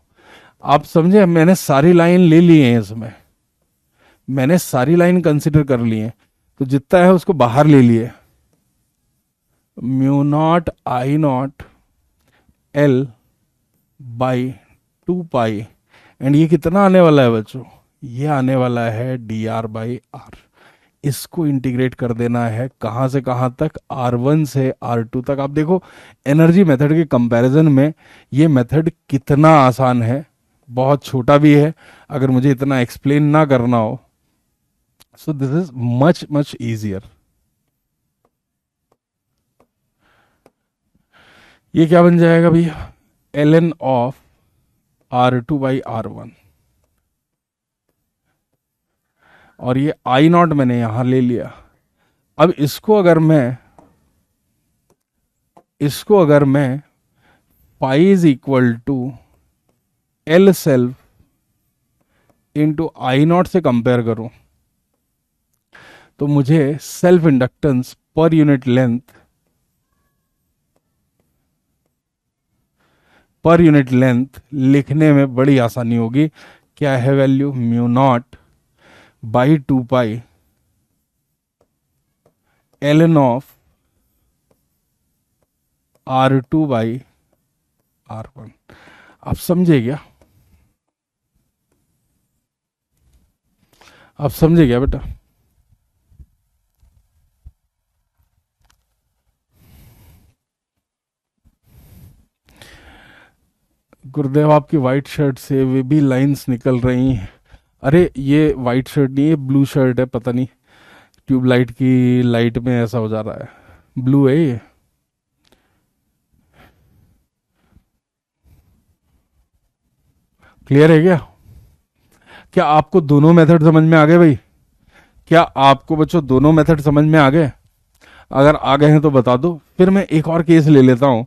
आप समझे, मैंने सारी लाइन ले ली है, इसमें मैंने सारी लाइन कंसिडर कर ली है, तो जितना है उसको बाहर ले लिए, mu naught I naught L by 2 pi, and ये कितना आने वाला है बच्चों? ये आने वाला है डी आर बाई आर। इसको इंटीग्रेट कर देना है कहां से कहां तक? R1 से R2 तक। आप देखो एनर्जी मेथड के कंपैरिजन में ये मेथड कितना आसान है, बहुत छोटा भी है। अगर मुझे इतना एक्सप्लेन ना करना हो, so this is much much easier. ये क्या बन जाएगा भैया? ln of R2 by R1, और ये आई नॉट मैंने यहां ले लिया। अब इसको अगर मैं pi is equal to l self into i naught से कंपेयर करूं, तो मुझे self inductance per unit length लिखने में बड़ी आसानी होगी। क्या है value, mu naught by 2 pi ln of R2 by R1। आप समझे क्या, आप समझे क्या बेटा? गुरुदेव आपकी वाइट शर्ट से वे भी लाइंस निकल रही हैं। अरे ये वाइट शर्ट नहीं है, ब्लू शर्ट है, पता नहीं ट्यूबलाइट की लाइट में ऐसा हो जा रहा है, ब्लू है ये। क्लियर है क्या? क्या आपको दोनों मेथड समझ में आ गए भाई? क्या आपको बच्चों दोनों मेथड समझ में आ गए? अगर आ गए हैं तो बता दो, फिर मैं एक और केस ले लेता हूं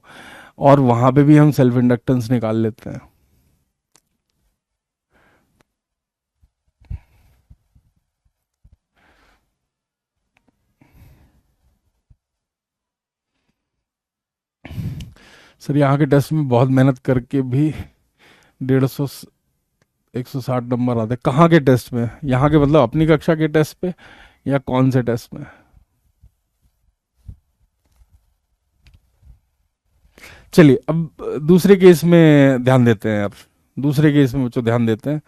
और वहां पे भी हम सेल्फ इंडक्टेंस निकाल लेते हैं। सर यहाँ के टेस्ट में बहुत मेहनत करके भी 150 160 नंबर आते, कहाँ के टेस्ट में? यहाँ के मतलब अपनी कक्षा के टेस्ट पे या कौन से टेस्ट में? चलिए अब दूसरे केस में ध्यान देते हैं यार, दूसरे केस में बच्चों ध्यान देते हैं।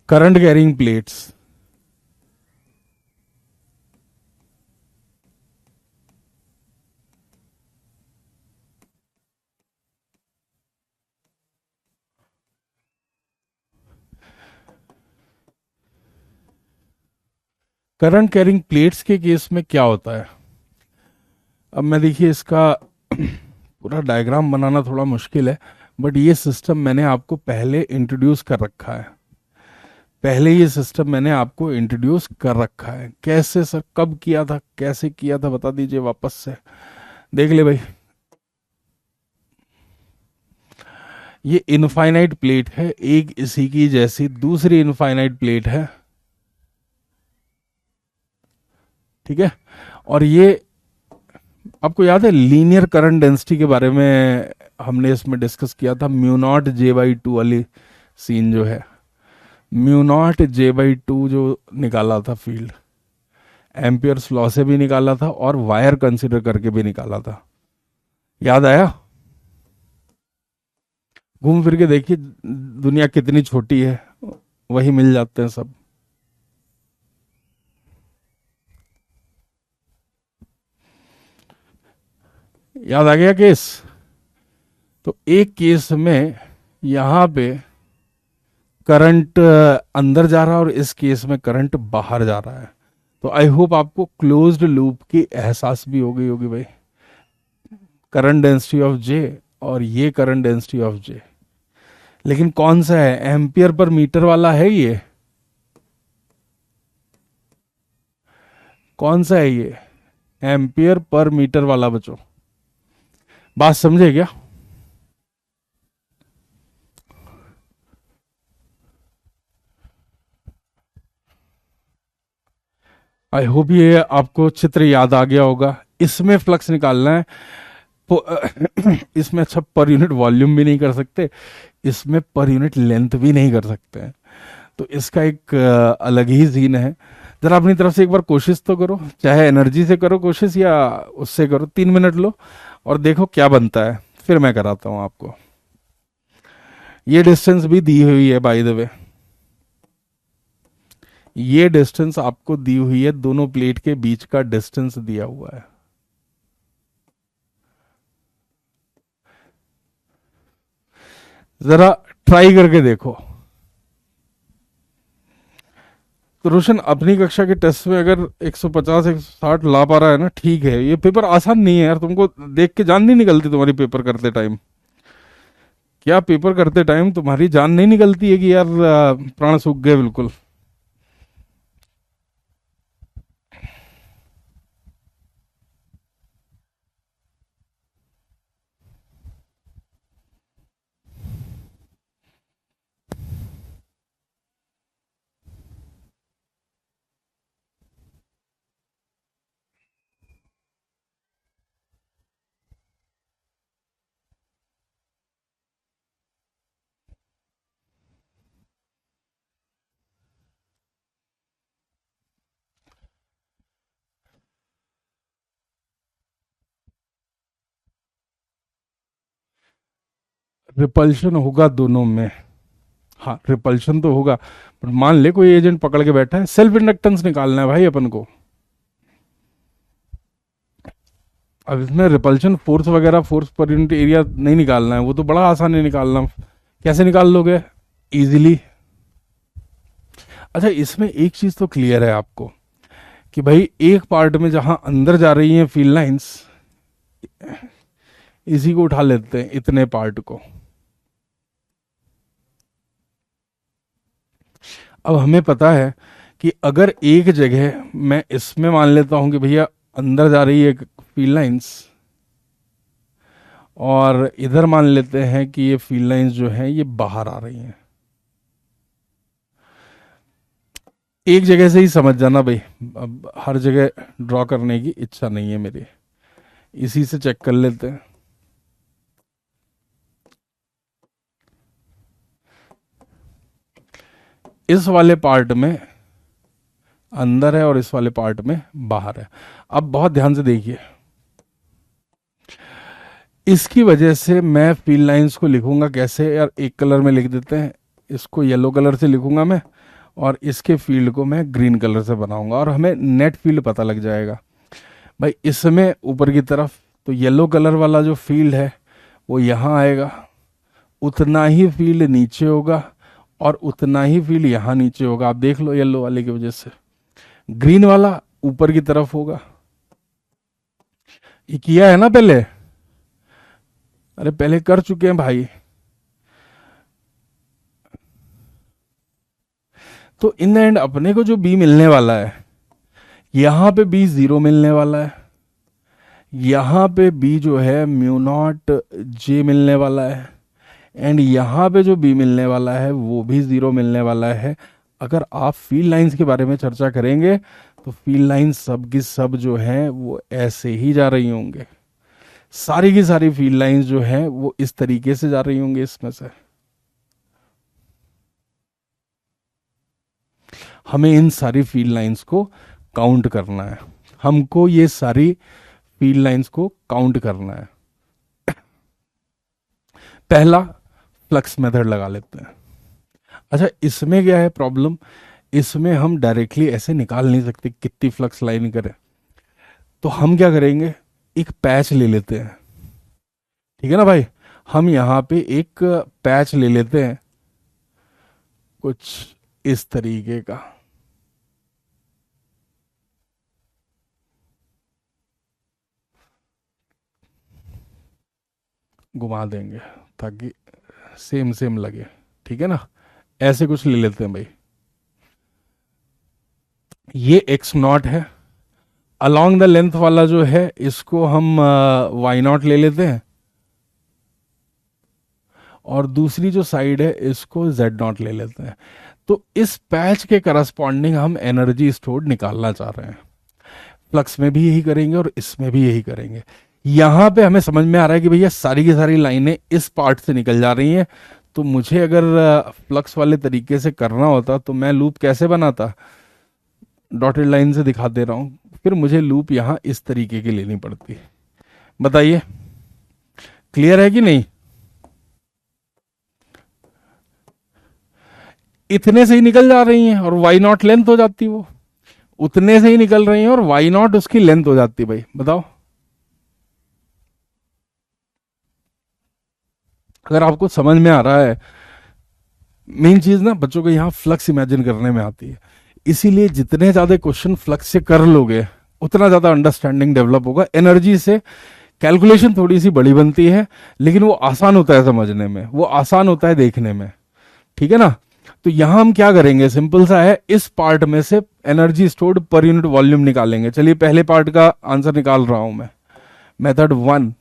Current carrying plates, current carrying plates के केस में क्या होता है? अब मैं देखिए इसका पूरा डायग्राम बनाना थोड़ा मुश्किल है, बट ये सिस्टम मैंने आपको पहले इंट्रोड्यूस कर रखा है, पहले ये सिस्टम मैंने आपको इंट्रोड्यूस कर रखा है। कैसे सर, कब किया था, कैसे किया था, बता दीजिए वापस से। देख ले भाई, ये इनफाइनाइट प्लेट है, एक इसी की जैसी दूसरी इनफाइनाइट प्लेट है, ठीक है। और ये आपको याद है लीनियर करंट डेंसिटी के बारे में हमने इसमें डिस्कस किया था, mu naught J by two वाली सीन जो है, mu naught J by two जो निकाला था फील्ड, एम्पियर्स लॉ से भी निकाला था और वायर कंसिडर करके भी निकाला था, याद आया? घूम फिर के देखिए दुनिया कितनी छोटी है, वही मिल जाते हैं सब। याद आ गया केस? तो एक केस में यहां पे करंट अंदर जा रहा है और इस केस में करंट बाहर जा रहा है। तो आई होप आपको क्लोज्ड लूप की एहसास भी हो गई होगी भाई, करंट डेंसिटी ऑफ जे और ये करंट डेंसिटी ऑफ जे। लेकिन कौन सा है, एम्पियर पर मीटर वाला है ये? कौन सा है ये, एम्पियर पर मीटर वाला बच्चों? बात समझे क्या? आई होप ये आपको चित्र याद आ गया होगा। इसमें फ्लक्स निकालना है, इसमें अच्छा पर यूनिट वॉल्यूम भी नहीं कर सकते, इसमें पर यूनिट लेंथ भी नहीं कर सकते हैं, तो इसका एक अलग ही सीन है। जरा अपनी तरफ से एक बार कोशिश तो करो, चाहे एनर्जी से करो कोशिश या उससे करो, 3 मिनट लो और देखो क्या बनता है, फिर मैं कराता हूं आपको। ये डिस्टेंस भी दी हुई है बाय द वे, ये डिस्टेंस आपको दी हुई है, दोनों प्लेट के बीच का डिस्टेंस दिया हुआ है। जरा ट्राई करके देखो। तो रोशन अपनी कक्षा के टेस्ट में अगर 150 160 ला पा रहा है ना, ठीक है। ये पेपर आसान नहीं है यार, तुमको देख के जान नहीं निकलती तुम्हारी पेपर करते टाइम, क्या पेपर करते टाइम तुम्हारी जान नहीं निकलती है कि यार प्राण सूख गए बिल्कुल। रिपल्शन होगा दोनों में। हाँ, रिपल्शन तो होगा, पर मान ले कोई एजेंट पकड़ के बैठा है, सेल्फ इंडक्टेंस निकालना है भाई अपन को। अब इसमें रिपल्शन फोर्स वगैरह, फोर्स पर यूनिट एरिया नहीं निकालना है, वो तो बड़ा आसान है निकालना। कैसे निकाल लोगे इजीली? अच्छा, इसमें एक चीज तो क्लियर है आपको कि भाई एक पार्ट में जहां अंदर जा रही हैं फील्ड लाइंस, इसी को उठा लेते हैं, इतने पार्ट को। अब हमें पता है कि अगर एक जगह मैं इसमें मान लेता हूं कि भैया अंदर जा रही है फील्ड लाइंस, और इधर मान लेते हैं कि ये फील्ड लाइंस जो हैं ये बाहर आ रही हैं, एक जगह से ही समझ जाना भाई, अब हर जगह ड्रॉ करने की इच्छा नहीं है मेरी, इसी से चेक कर लेते हैं। इस वाले पार्ट में अंदर है और इस वाले पार्ट में बाहर है। अब बहुत ध्यान से देखिए, इसकी वजह से मैं फील्ड लाइंस को लिखूंगा कैसे यार, एक कलर में लिख देते हैं, इसको येलो कलर से लिखूंगा मैं, और इसके फील्ड को मैं ग्रीन कलर से बनाऊंगा, और हमें नेट फील्ड पता लग जाएगा भाई। इसमें ऊपर की तरफ तो येलो कलर वाला जो फील्ड है वो यहाँ आएगा, उतना ही फील्ड नीचे होगा, और उतना ही फील्ड यहाँ नीचे होगा। आप देख लो, येलो वाले की वजह से ग्रीन वाला ऊपर की तरफ होगा। ये किया है ना पहले? अरे पहले कर चुके हैं भाई। तो इन द एंड अपने को जो बी मिलने वाला है, यहां पे बी 0 मिलने वाला है, यहां पे बी जो है म्यू नॉट जे मिलने वाला है, एंड यहां पे जो बी मिलने वाला है वो भी 0 मिलने वाला है। अगर आप फील्ड लाइंस के बारे में चर्चा करेंगे तो फील्ड लाइंस सब की सब जो है वो ऐसे ही जा रही होंगे, सारी की सारी फील्ड लाइंस जो है वो इस तरीके से जा रही होंगी इसमें से। हमें इन सारी फील्ड लाइंस को काउंट करना है, हमको ये सारी फील्ड लाइंस को काउंट करना है। पहला फ्लक्स मेथड लगा लेते हैं। अच्छा, इसमें क्या है प्रॉब्लम, इसमें हम डायरेक्टली ऐसे निकाल नहीं सकते कितनी फ्लक्स लाइन करें, तो हम क्या करेंगे, एक पैच ले लेते हैं। ठीक है ना भाई, हम यहां पे एक पैच ले लेते हैं कुछ इस तरीके का, घुमा देंगे ताकि सेम सेम लगे। ठीक है ना, ऐसे कुछ ले लेते हैं भाई। ये एक्स नॉट है, अलोंग द लेंथ वाला जो है इसको हम वाई नॉट ले लेते हैं, और दूसरी जो साइड है इसको जेड नॉट ले लेते हैं। तो इस पैच के करस्पॉन्डिंग हम एनर्जी स्टोर निकालना चाह रहे हैं। फ्लक्स में भी यही करेंगे और इसमें भी यही करेंगे। यहां पे हमें समझ में आ रहा है कि भैया सारी की सारी लाइनें इस पार्ट से निकल जा रही हैं, तो मुझे अगर फ्लक्स वाले तरीके से करना होता तो मैं लूप कैसे बनाता, डॉटेड लाइन से दिखा दे रहा हूं, फिर मुझे लूप यहां इस तरीके की लेनी पड़ती। बताइए क्लियर है कि नहीं? इतने से ही निकल जा रही हैं और वाई नॉट लेंथ हो जाती, वो उतने से ही निकल रही हैं और वाई नॉट उसकी लेंथ हो जाती। भाई बताओ, अगर आपको समझ में आ रहा है। मेन चीज ना बच्चों को यहाँ फ्लक्स इमेजिन करने में आती है, इसीलिए जितने ज्यादा क्वेश्चन फ्लक्स से कर लोगे उतना ज्यादा अंडरस्टैंडिंग डेवलप होगा। एनर्जी से कैलकुलेशन थोड़ी सी बड़ी बनती है, लेकिन वो आसान होता है समझने में, वो आसान होता है देखने में। ठीक है ना, तो यहां हम क्या करेंगे, सिंपल सा है, इस पार्ट में से energy stored per unit volume निकालेंगे। चलिए पहले पार्ट का आंसर निकाल रहा हूं मैं, मेथड 1,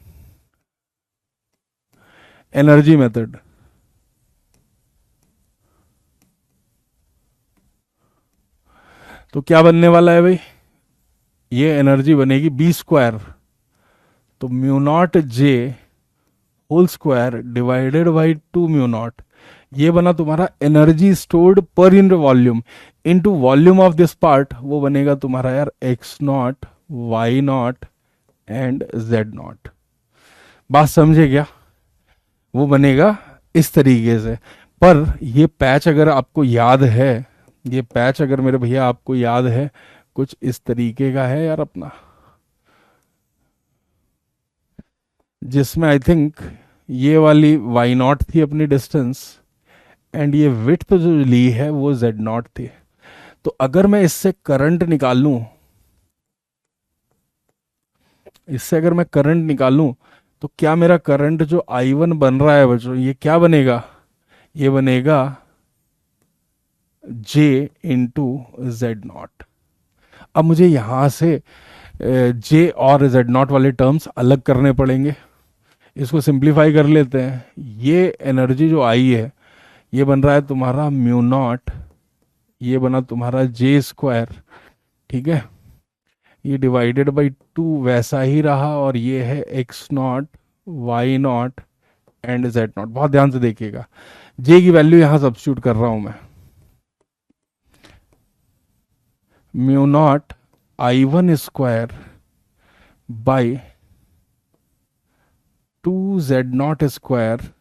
एनर्जी मेथड। तो क्या बनने वाला है भाई, ये एनर्जी बनेगी बी स्क्वायर, तो mu naught j whole square divided by 2 mu naught. ये बना तुम्हारा energy stored per unit volume into volume of this part, वो बनेगा तुम्हारा यार x naught, Y naught and z naught. बात समझे क्या? वो बनेगा इस तरीके से। पर ये पैच अगर आपको याद है, ये पैच अगर मेरे भैया आपको याद है, कुछ इस तरीके का है यार अपना, जिसमें आई थिंक ये वाली वाई नॉट थी अपनी डिस्टेंस, एंड ये विड्थ जो ली है वो जेड नॉट थी। तो अगर मैं इससे करंट निकालूं, इससे अगर मैं करंट निकालूं, तो क्या मेरा करंट जो I1 बन रहा है बच्चों, ये क्या बनेगा, ये बनेगा J इंटू जेड नॉट। अब मुझे यहां से J और जेड नॉट वाले टर्म्स अलग करने पड़ेंगे। इसको सिंप्लीफाई कर लेते हैं। ये एनर्जी जो आई है, ये बन रहा है तुम्हारा म्यू नॉट, ये बना तुम्हारा J स्क्वायर, ठीक है, ये डिवाइडेड बाई 2 वैसा ही रहा, और ये है x naught, Y naught and z naught. बहुत ध्यान से देखिएगा, जे की वैल्यू यहां सब्स्टिट्यूट कर रहा हूं मैं, mu naught I1 square by 2 z naught square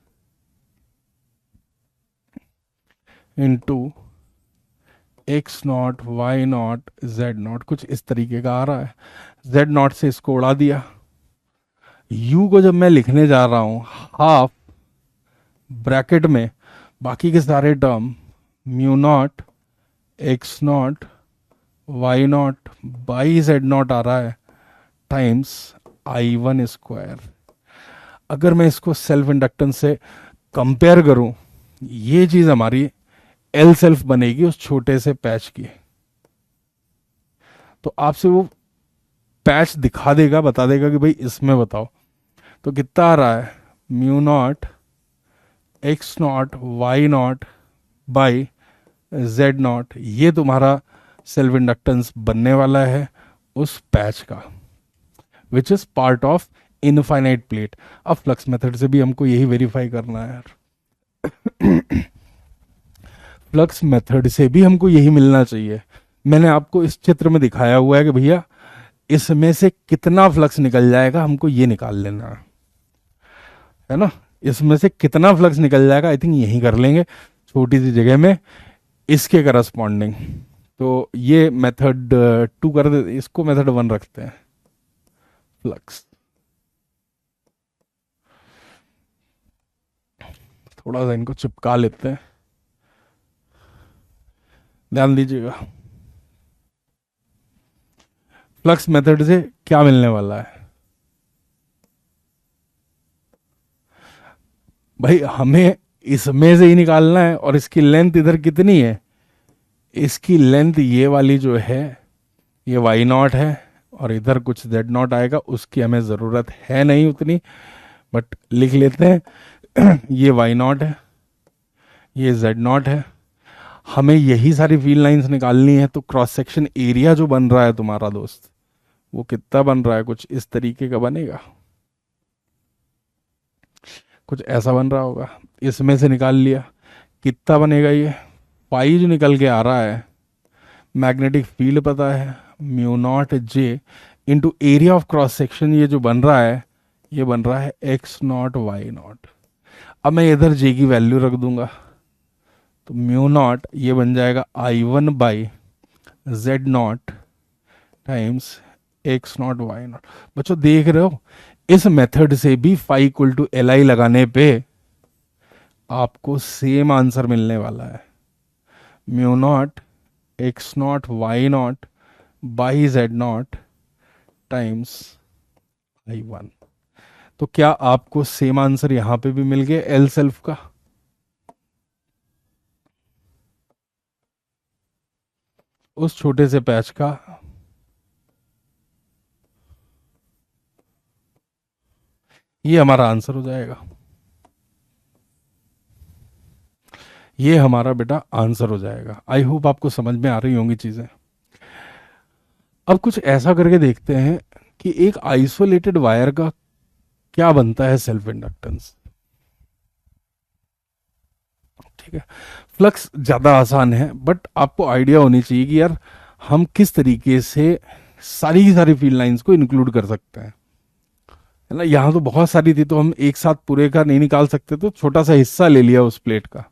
into x naught, Y naught, z naught, कुछ इस तरीके का आ रहा है। जेड नॉट से इसको उड़ा दिया। यू को जब मैं लिखने जा रहा हूं हाफ ब्रैकेट में बाकी के सारे term, mu naught x naught Y naught by Z naught आ रहा है, टाइम्स I1 स्क्वायर। अगर मैं इसको सेल्फ इंडक्टेंस से कंपेयर करूं, ये चीज हमारी एल सेल्फ बनेगी उस छोटे से पैच की। तो आपसे वो पैच दिखा देगा, बता देगा कि भाई इसमें बताओ तो कितना आ रहा है, mu naught x naught Y naught by Z naught. ये तुम्हारा सेल्फ इंडक्टेंस बनने वाला है उस पैच का, which is part of infinite plate. अब फ्लक्स मेथड से भी हमको यही वेरीफाई करना है यार। फ्लक्स मेथड से भी हमको यही मिलना चाहिए। मैंने आपको इस चित्र में दिखाया हुआ है कि भैया इसमें से कितना फ्लक्स निकल जाएगा, हमको ये निकाल लेना है ना। इसमें से कितना फ्लक्स निकल जाएगा आई थिंक यही कर लेंगे छोटी सी जगह में इसके करस्पॉन्डिंग। तो ये मेथड 2 कर दे, इसको मेथड 1 रखते हैं, फ्लक्स। थोड़ा सा इनको चिपका लेते हैं, ध्यान दीजिएगा। फ्लक्स मेथड से क्या मिलने वाला है भाई, हमें इसमें से ही निकालना है। और इसकी लेंथ इधर कितनी है, इसकी लेंथ ये वाली जो है ये वाई नॉट है, और इधर कुछ जेड नॉट आएगा, उसकी हमें ज़रूरत है नहीं उतनी, बट लिख लेते हैं। ये वाई नॉट है, ये जेड नॉट है। हमें यही सारी फील्ड लाइंस निकालनी है। तो क्रॉस सेक्शन एरिया जो बन रहा है तुम्हारा दोस्त, वो कितना बन रहा है, कुछ इस तरीके का बनेगा, कुछ ऐसा बन रहा होगा। इसमें से निकाल लिया, कितना बनेगा ये, पाई जो निकल के आ रहा है, मैग्नेटिक फील्ड पता है, mu naught J into area of cross section, ये जो बन रहा है ये बन रहा है एक्स नॉट वाई नॉट। अब मैं इधर जे की वैल्यू रख दूंगा, तो म्यू नॉट ये बन जाएगा I1 by Z naught times x naught Y naught. बच्चों देख रहे हो, इस मेथड से भी phi equal to l i लगाने पे आपको सेम आंसर मिलने वाला है, mu naught x naught Y naught by Z naught times I1। तो क्या आपको सेम आंसर यहां पे भी मिल गया एल सेल्फ का? उस छोटे से पैच का ये हमारा आंसर हो जाएगा, ये हमारा बेटा आंसर हो जाएगा। आई होप आपको समझ में आ रही होंगी चीजें। अब कुछ ऐसा करके देखते हैं कि एक आइसोलेटेड वायर का क्या बनता है सेल्फ इंडक्टेंस। ठीक है, फ्लक्स ज़्यादा आसान है, बट आपको आइडिया होनी चाहिए कि यार हम किस तरीके से सारी की सारी फील्ड लाइंस को इंक्लूड कर सकते हैं, है ना। यहाँ तो बहुत सारी थी, तो हम एक साथ पूरे का नहीं निकाल सकते, तो छोटा सा हिस्सा ले लिया उस प्लेट का।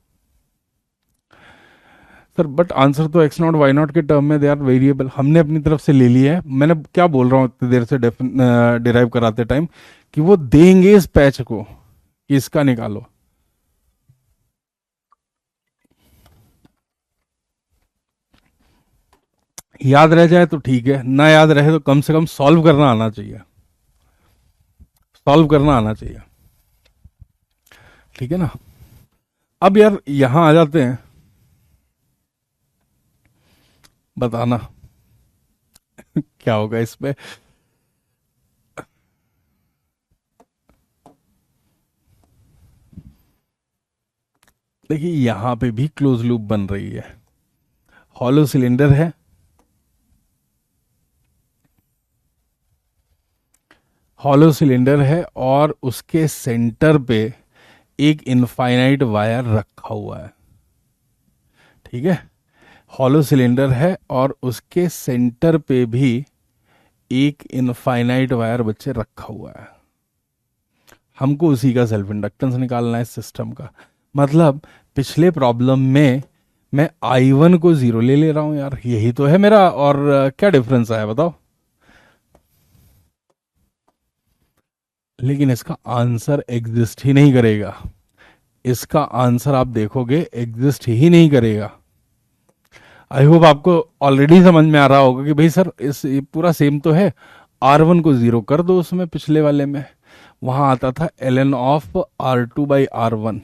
सर बट आंसर तो एक्स नॉट वाई नॉट के टर्म में दे आर वेरिएबल, हमने अपनी तरफ से ले लिया है। मैंने क्या बोल रहा हूँ इतनी देर से डिराइव कराते टाइम, कि वो देंगे इस पैच को कि इसका निकालो। याद रह जाए तो ठीक है, ना याद रहे तो कम से कम सॉल्व करना आना चाहिए, सॉल्व करना आना चाहिए, ठीक है ना। अब यार यहां आ जाते हैं, बताना क्या होगा इसमें। देखिए यहां पे भी क्लोज लूप बन रही है, हॉलो सिलेंडर है, हॉलो सिलेंडर है और उसके सेंटर पे एक इनफाइनाइट वायर रखा हुआ है, ठीक है। हॉलो सिलेंडर है और उसके सेंटर पे भी एक इनफाइनाइट वायर बच्चे रखा हुआ है। हमको उसी का सेल्फ इंडक्टेंस निकालना है इस सिस्टम का। मतलब पिछले प्रॉब्लम में मैं I1 को जीरो ले रहा हूं यार, यही तो है मेरा, और क्या डिफरेंस आया बताओ। लेकिन इसका आंसर एग्जिस्ट ही नहीं करेगा, इसका आंसर आप देखोगे एग्जिस्ट ही नहीं करेगा। आई होप आपको ऑलरेडी समझ में आ रहा होगा कि भाई सर इस ये पूरा सेम तो है। R1 को जीरो कर दो, उसमें पिछले वाले में वहां आता था ln ऑफ R2/R1।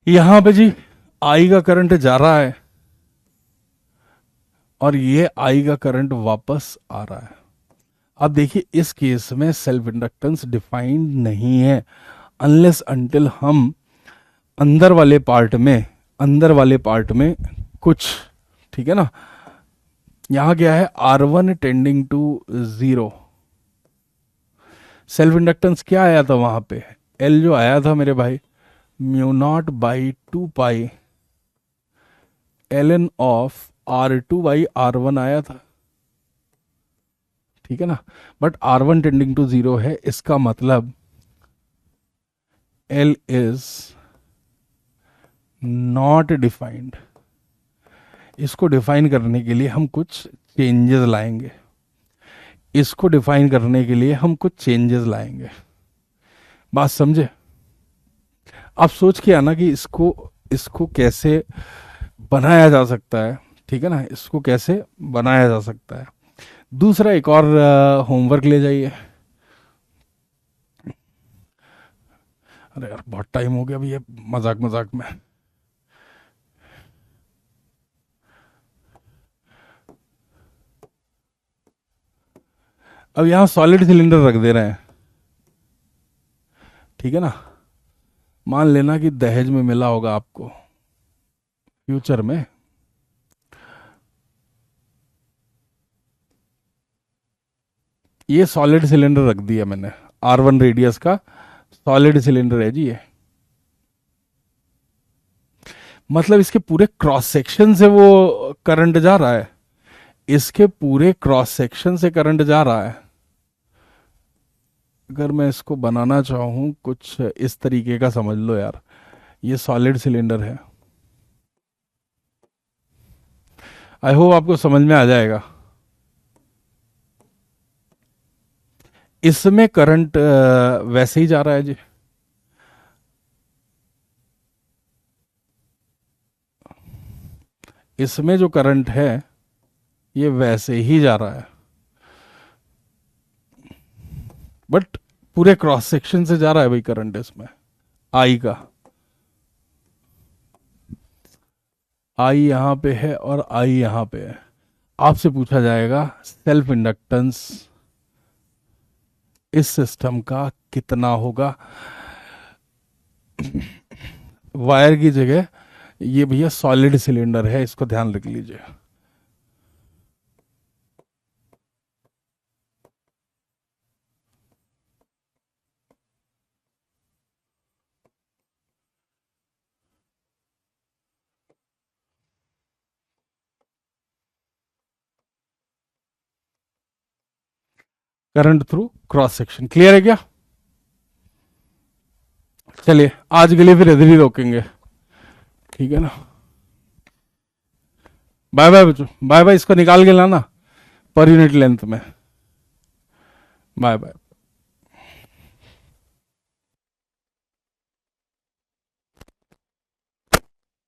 यहां पे जी आई का करंट जा रहा है और ये आई का करंट वापस आ रहा है। अब देखिए इस केस में सेल्फ इंडक्टेंस डिफाइंड नहीं है, अनलेस अनटिल हम अंदर वाले पार्ट में, अंदर वाले पार्ट में कुछ, ठीक है ना। यहां क्या है, R1 tending to zero, self inductance क्या आया था वहां पे, एल जो आया था मेरे भाई, μ0/2 पाई ln ऑफ R2/R1 आया था, ठीक है ना। But R1 tending to zero है, इसका मतलब L इज नॉट डिफाइंड। इसको डिफाइन करने के लिए हम कुछ चेंजेस लाएंगे, इसको डिफाइन करने के लिए हम कुछ चेंजेस लाएंगे, बात समझे। आप सोच के आना कि इसको इसको कैसे बनाया जा सकता है, ठीक है ना, इसको कैसे बनाया जा सकता है। दूसरा एक और होमवर्क ले जाइए। अरे यार बहुत टाइम हो गया अभी ये मजाक मजाक में। अब यहां सॉलिड सिलेंडर रख दे रहे हैं, ठीक है ना। मान लेना कि दहेज में मिला होगा आपको फ्यूचर में, ये सॉलिड सिलेंडर रख दिया मैंने, R1 रेडियस का सॉलिड सिलेंडर है जी ये। मतलब इसके पूरे क्रॉस सेक्शन से वो करंट जा रहा है, इसके पूरे क्रॉस सेक्शन से करंट जा रहा है। अगर मैं इसको बनाना चाहूं कुछ इस तरीके का, समझ लो यार, ये सॉलिड सिलेंडर है। आई होप आपको समझ में आ जाएगा। इसमें करंट वैसे ही जा रहा है जी, इसमें जो करंट है ये वैसे ही जा रहा है, बट पूरे क्रॉस सेक्शन से जा रहा है भाई करंट इसमें, आई का। आई यहां पे है और आई यहां पे है। आपसे पूछा जाएगा सेल्फ इंडक्टेंस इस सिस्टम का कितना होगा। वायर की जगह ये भैया सॉलिड सिलेंडर है, इसको ध्यान रख लीजिए। Current through cross section. Clear है क्या? चलिए आज के लिए फिर इधर ही रोकेंगे, ठीक है ना। बाय बाय बच्चों, बाय बाय। इसको निकाल के लाना पर यूनिट लेंथ में। Bye bye.